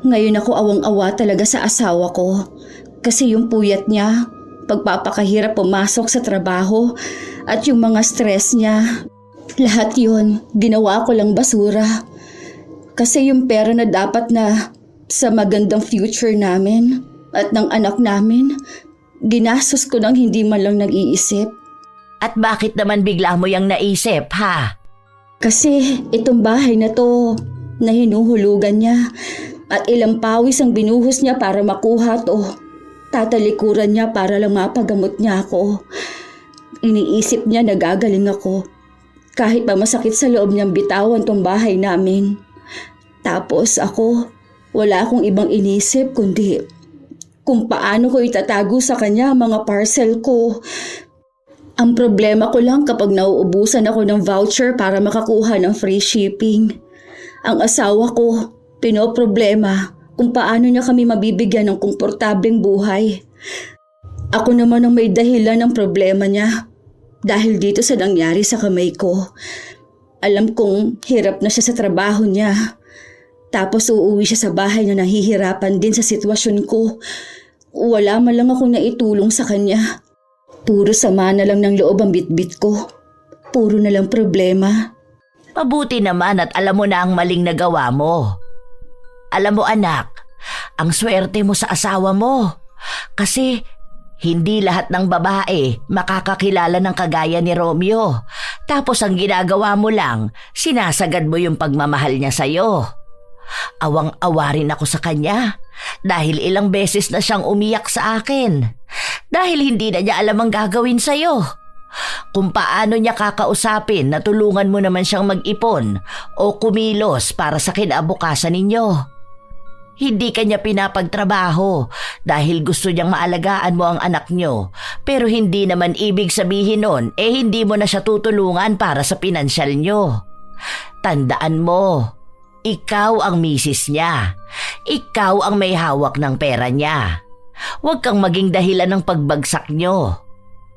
Ngayon ako awang-awa talaga sa asawa ko. Kasi yung puyat niya, pagpapakahirap pumasok sa trabaho at yung mga stress niya. Lahat yun, ginawa ko lang basura. Kasi yung pera na dapat na sa magandang future namin at ng anak namin, ginastos ko nang hindi man lang nag-iisip. At bakit naman bigla mo yang naisip, ha? Kasi itong bahay na to, na hinuhulugan niya at ilang pawis ang binuhos niya para makuha to. Tatalikuran niya para lang mapagamot niya ako. Iniisip niya na gagaling ako. Kahit pa masakit sa loob niyang bitawan tong bahay namin. Tapos ako, wala akong ibang inisip kundi kung paano ko itatago sa kanya ang mga parcel ko. Ang problema ko lang kapag nauubusan ako ng voucher para makakuha ng free shipping. Ang asawa ko, pinoproblema kung paano niya kami mabibigyan ng komportableng buhay. Ako naman ang may dahilan ng problema niya dahil dito sa nangyari sa kamay ko. Alam kong hirap na siya sa trabaho niya. Tapos uuwi siya sa bahay na nahihirapan din sa sitwasyon ko. Wala man lang akong naitulong sa kanya. Puro sama na lang ng loob ang bitbit ko. Puro na lang problema. Mabuti naman at alam mo na ang maling nagawa mo. Alam mo anak, ang swerte mo sa asawa mo. Kasi hindi lahat ng babae makakakilala ng kagaya ni Romeo. Tapos ang ginagawa mo lang, sinasagad mo yung pagmamahal niya sa'yo. Awang-awa rin ako sa kanya dahil ilang beses na siyang umiyak sa akin. Dahil hindi na niya alam ang gagawin sa'yo. Kung paano niya kakausapin na tulungan mo naman siyang mag-ipon o kumilos para sa kinabukasan ninyo. Hindi kanya pinapagtrabaho dahil gusto niyang maalagaan mo ang anak niyo. Pero hindi naman ibig sabihin nun hindi mo na siya tutulungan para sa pinansyal niyo. Tandaan mo, ikaw ang misis niya. Ikaw ang may hawak ng pera niya. Huwag kang maging dahilan ng pagbagsak niyo.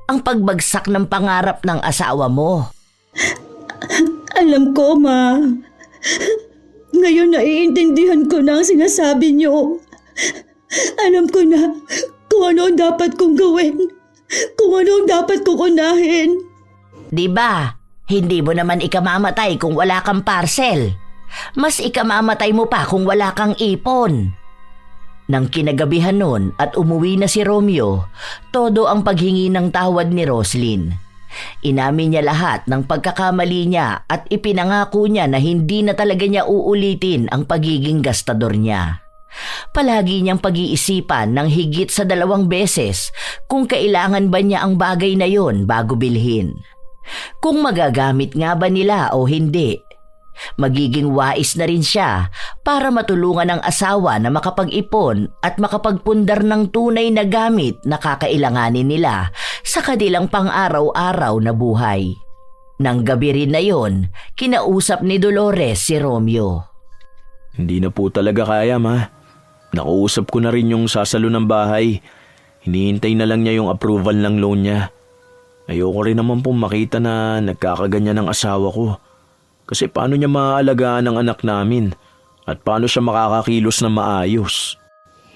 Ang pagbagsak ng pangarap ng asawa mo. Alam ko, Ma. Ngayon naiintindihan ko na ang sinasabi niyo. Alam ko na kung ano ang dapat kong gawin. Kung ano ang dapat kong unahin. Diba, hindi mo naman ikamamatay kung wala kang parcel. Mas ikamamatay mo pa kung wala kang ipon. Nang kinagabihan nun at umuwi na si Romeo, todo ang paghingi ng tawad ni Roslyn. Inamin niya lahat ng pagkakamali niya at ipinangako niya na hindi na talaga niya uulitin ang pagiging gastador niya. Palagi niyang pag-iisipan ng higit sa 2 beses kung kailangan ba niya ang bagay na yon bago bilhin. Kung magagamit nga ba nila o hindi. Magiging wais na rin siya para matulungan ang asawa na makapag-ipon at makapagpundar ng tunay na gamit na kakailanganin nila sa kanilang pang-araw-araw na buhay. Nang gabi rin na yon, kinausap ni Dolores si Romeo. Hindi na po talaga kaya, ma. Nakausap ko na rin yung sasalo ng bahay. Hinihintay na lang niya yung approval ng loan niya. Ayoko rin naman pong makita na nagkakaganyan ng asawa ko. Kasi paano niya maaalagaan ang anak namin? At paano siya makakakilos na maayos?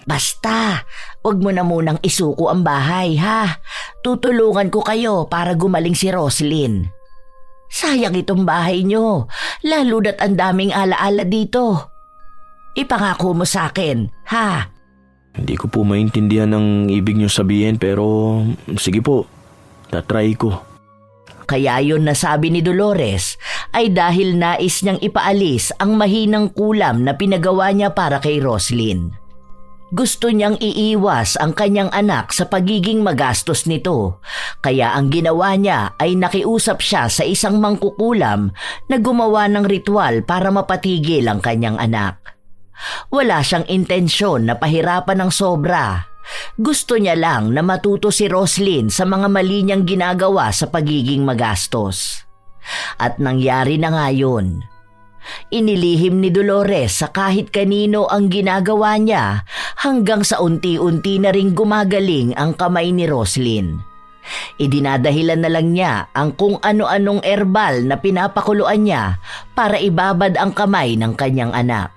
Basta, wag mo na munang isuko ang bahay, ha? Tutulungan ko kayo para gumaling si Roslyn. Sayang itong bahay nyo, lalo na't ang daming alaala dito. Ipangako mo sa akin, ha? Hindi ko po maintindihan ang ibig niyo sabihin pero sige po, tatry ko. Kaya yun nasabi ni Dolores ay dahil nais niyang ipaalis ang mahinang kulam na pinagawa niya para kay Roslyn. Gusto niyang iiwas ang kanyang anak sa pagiging magastos nito, kaya ang ginawa niya ay nakiusap siya sa isang mangkukulam na gumawa ng ritual para mapatigil ang kanyang anak. Wala siyang intensyon na pahirapan ng sobra. Gusto niya lang na matuto si Roslyn sa mga mali niyang ginagawa sa pagiging magastos. At nangyari na nga yun. Inilihim ni Dolores sa kahit kanino ang ginagawa niya hanggang sa unti-unti na ring gumagaling ang kamay ni Roslyn. Idinadahilan na lang niya ang kung ano-anong erbal na pinapakuluan niya para ibabad ang kamay ng kanyang anak.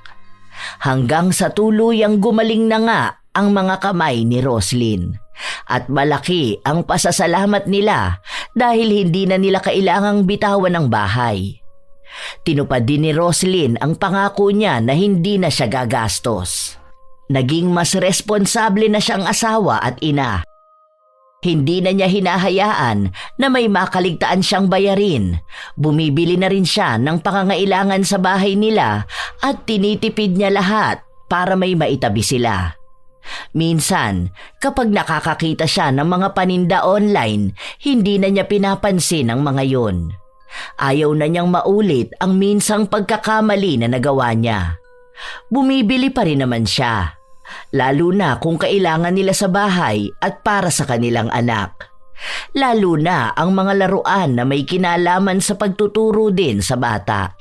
Hanggang sa tuluyang gumaling na nga ang mga kamay ni Roslyn. At malaki ang pasasalamat nila dahil hindi na nila kailangang bitawan ng bahay. Tinupad din ni Roslyn ang pangako niya na hindi na siya gagastos. Naging mas responsable na siyang asawa at ina. Hindi na niya hinahayaan na may makaligtaan siyang bayarin. Bumibili na rin siya ng pangangailangan sa bahay nila at tinitipid niya lahat para may maitabi sila. Minsan, kapag nakakakita siya ng mga paninda online, hindi na niya pinapansin ang mga yon. Ayaw na niyang maulit ang minsang pagkakamali na nagawa niya. Bumibili pa rin naman siya, lalo na kung kailangan nila sa bahay at para sa kanilang anak. Lalo na ang mga laruan na may kinalaman sa pagtuturo din sa bata.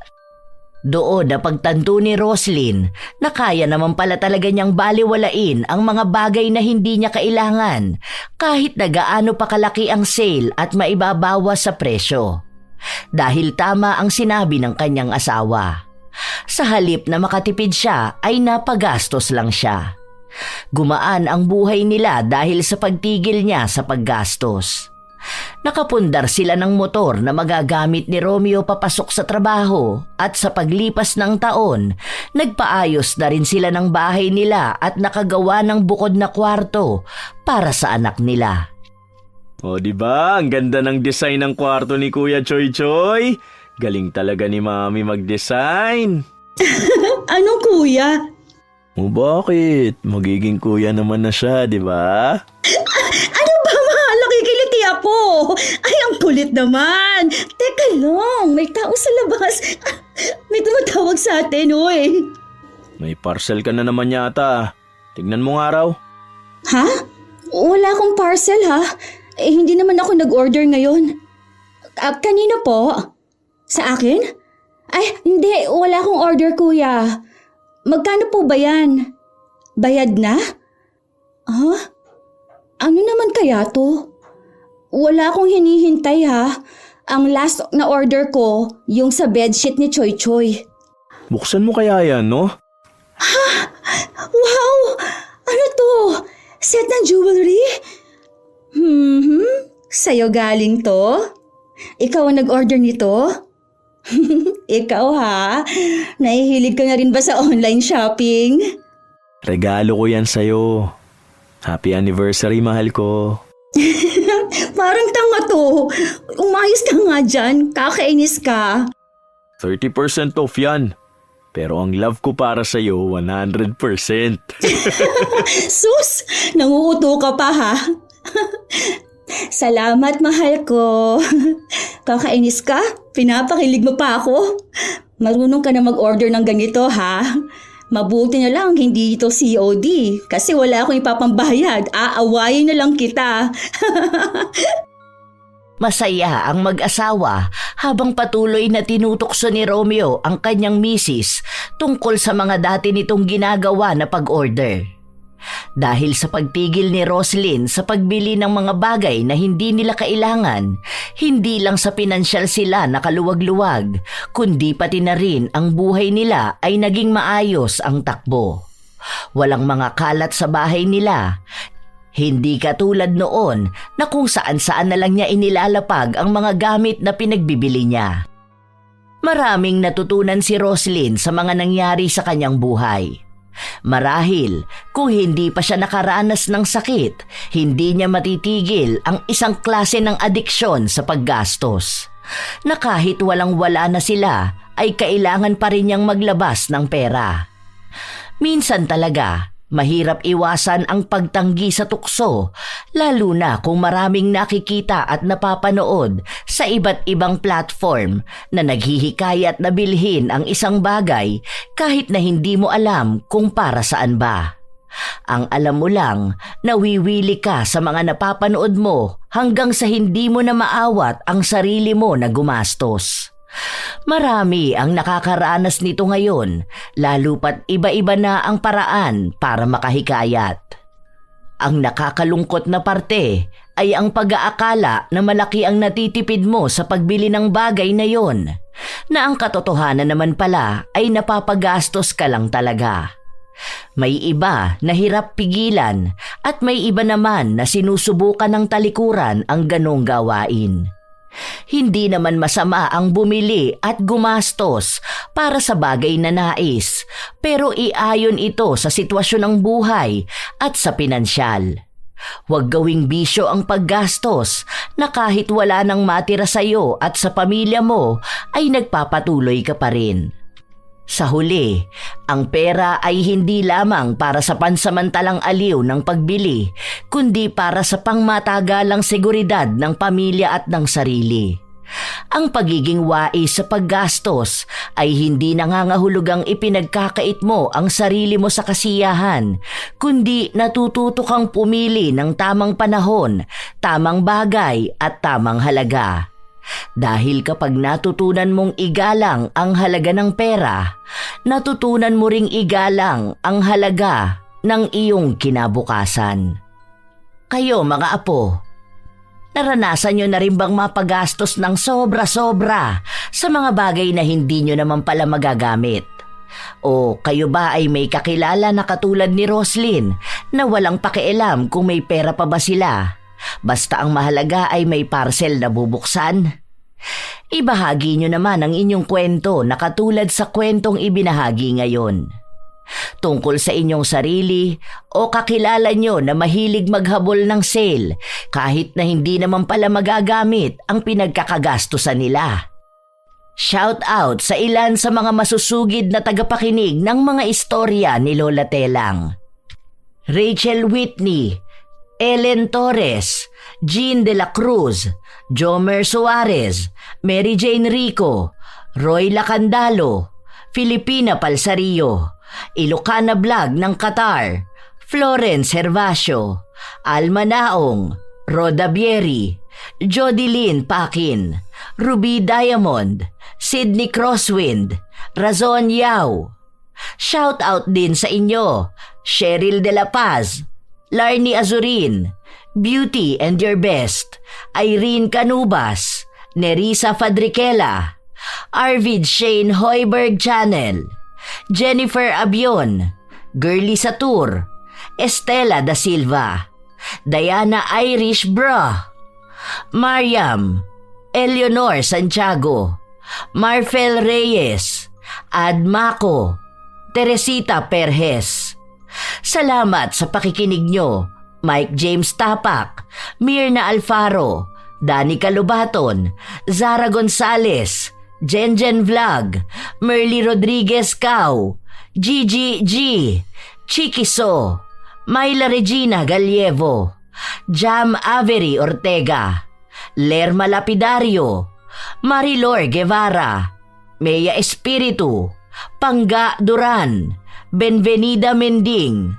Doon na pagtanto ni Roslyn na kaya naman pala talaga niyang baliwalain ang mga bagay na hindi niya kailangan kahit na gaano pa kalaki ang sale at maibabawas sa presyo. Dahil tama ang sinabi ng kanyang asawa. Sa halip na makatipid siya ay napagastos lang siya. Gumaan ang buhay nila dahil sa pagtigil niya sa paggastos. Nakapundar sila ng motor na magagamit ni Romeo papasok sa trabaho at sa paglipas ng taon, nagpaayos na rin sila ng bahay nila at nakagawa ng bukod na kwarto para sa anak nila. O diba, ang ganda ng design ng kwarto ni Kuya Choy Choy. Galing talaga ni Mami mag-design. Anong kuya? O bakit? Magiging kuya naman na siya, di ba? Ano ba, mahal? Nakikiliti ako. Ay, ang kulit naman. Teka lang, may tao sa labas. May tumatawag sa atin, oy. May parcel ka na naman yata. Tignan mo nga raw. Ha? Wala akong parcel, ha? Eh, hindi naman ako nag-order ngayon. Kanino po? Sa akin? Ay, hindi. Wala akong order, kuya. Magkano po ba yan? Bayad na? Ha? Ano naman kaya to? Wala akong hinihintay, ha? Ang last na order ko, yung sa bedsheet ni Choy Choy. Buksan mo kaya yan, no? Wow! Ano to? Set ng jewelry? Sa'yo galing to? Ikaw ang nag-order nito? Ikaw ha? Nahihilig ka na rin ba sa online shopping? Regalo ko yan sa'yo. Happy anniversary, mahal ko. Parang tanga to. Umayos ka nga dyan. Kakainis ka. 30% off yan. Pero ang love ko para sa'yo, 100%. Sus! Nanguuto ka pa ha? Salamat, mahal ko. Kakainis ka? Pinapakilig mo pa ako? Marunong ka na mag-order ng ganito ha? Mabuti na lang hindi ito COD kasi wala akong ipapambayad. Aawayin na lang kita. Masaya ang mag-asawa habang patuloy na tinutokso ni Romeo ang kanyang misis tungkol sa mga dati nitong ginagawa na pag-order. Dahil sa pagtigil ni Roslyn sa pagbili ng mga bagay na hindi nila kailangan, hindi lang sa pinansyal sila nakaluwag-luwag, kundi pati na rin ang buhay nila ay naging maayos ang takbo. Walang mga kalat sa bahay nila. Hindi katulad noon na kung saan-saan na lang niya inilalapag ang mga gamit na pinagbibili niya. Maraming natutunan si Roslyn sa mga nangyari sa kanyang buhay. Marahil, kung hindi pa siya nakaranas ng sakit, hindi niya matitigil ang isang klase ng adiksyon sa paggastos. Na kahit walang-wala na sila, ay kailangan pa rin niyang maglabas ng pera. Minsan talaga, mahirap iwasan ang pagtanggi sa tukso, lalo na kung maraming nakikita at napapanood sa iba't ibang platform na naghihikayat na bilhin ang isang bagay kahit na hindi mo alam kung para saan ba. Ang alam mo lang, nawiwili ka sa mga napapanood mo hanggang sa hindi mo na maawat ang sarili mo na gumastos. Marami ang nakakaranas nito ngayon, lalo pat iba-iba na ang paraan para makahikayat. Ang nakakalungkot na parte ay ang pag-aakala na malaki ang natitipid mo sa pagbili ng bagay na yon, na ang katotohanan naman pala ay napapagastos ka lang talaga. May iba na hirap pigilan at may iba naman na sinusubukan ng talikuran ang ganong gawain. Hindi naman masama ang bumili at gumastos para sa bagay na nais, pero iayon ito sa sitwasyon ng buhay at sa pinansyal. Huwag gawing bisyo ang paggastos na kahit wala nang matira sa iyo at sa pamilya mo ay nagpapatuloy ka pa rin. Sa huli, ang pera ay hindi lamang para sa pansamantalang aliw ng pagbili, kundi para sa pangmatagalang seguridad ng pamilya at ng sarili. Ang pagiging wais sa paggastos ay hindi nangangahulugang ipinagkakait mo ang sarili mo sa kasiyahan, kundi natututo kang pumili ng tamang panahon, tamang bagay at tamang halaga. Dahil kapag natutunan mong igalang ang halaga ng pera, natutunan mo ring igalang ang halaga ng iyong kinabukasan. Kayo mga apo, naranasan nyo na rin bang mapagastos ng sobra-sobra sa mga bagay na hindi nyo naman pala magagamit? O kayo ba ay may kakilala na katulad ni Roslyn na walang pakialam kung may pera pa ba sila? Basta ang mahalaga ay may parcel na bubuksan. Ibahagi nyo naman ang inyong kwento na katulad sa kwentong ibinahagi ngayon. Tungkol sa inyong sarili o kakilala nyo na mahilig maghabol ng sale kahit na hindi naman pala magagamit ang pinagkakagastusan nila. Shout out sa ilan sa mga masusugid na tagapakinig ng mga istorya ni Lola Telang. Rachel Whitney, Ellen Torres, Jean de la Cruz, Jomer Suarez, Mary Jane Rico, Roy Lacandalo, Filipina Palsario, Ilocana Vlog ng Qatar, Florence Hervasio, Alma Naong, Roda Bieri, Jodilyn Pakin, Ruby Diamond, Sydney Crosswind, Razon Yao. Shout out din sa inyo, Cheryl De La Paz, Larnie Azurin, Beauty and Your Best, Irene Canubas, Nerissa Fadriquela, Arvid Shane Hoiberg Channel, Jennifer Abion, Girly Satur, Estela Da Silva, Diana Irish Bra, Mariam, Eleanor Santiago, Marfel Reyes, Ad Maco, Teresita Perez. Salamat sa pakikinig nyo, Mike James Tapak, Mirna Alfaro, Danny Calubaton, Zara Gonzales, Jenjen Vlog, Merly Rodriguez Cao, Gigi G, Chikiso, Myla Regina Gallevo, Jam Avery Ortega, Lerma Lapidario, Marilor Guevara, Mea Espiritu, Pangga Duran, Benvenida Mending.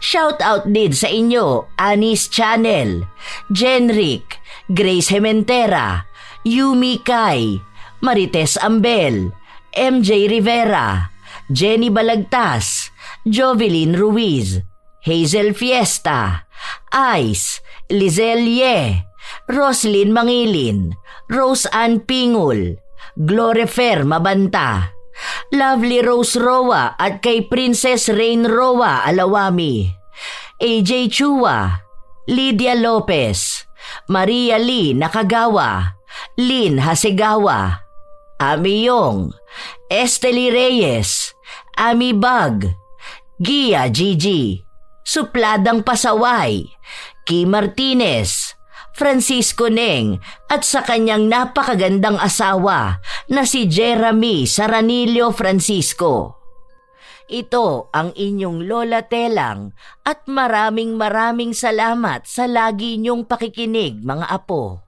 Shout out din sa inyo, Anis Channel, Jenrick, Grace Hementera, Yumi Kai, Marites Ambel, MJ Rivera, Jenny Balagtas, Jovelyn Ruiz, Hazel Fiesta, Ice, Lizelle Ye, Roslyn Mangilin, Rose Ann Pingul, Glorefer Mabanta, Lovely Rose Roa at kay Princess Rain Roa Alawami, AJ Chua, Lydia Lopez, Maria Lee Nakagawa, Lynn Hasegawa, Ami Yong, Estely Reyes, Ami Bag, Gia Gigi, Supladang Pasaway, Key Martinez, Francisco Neng at sa kanyang napakagandang asawa na si Jeremy Saranillo Francisco. Ito ang inyong Lola Telang at maraming salamat sa lagi niyong pakikinig mga apo.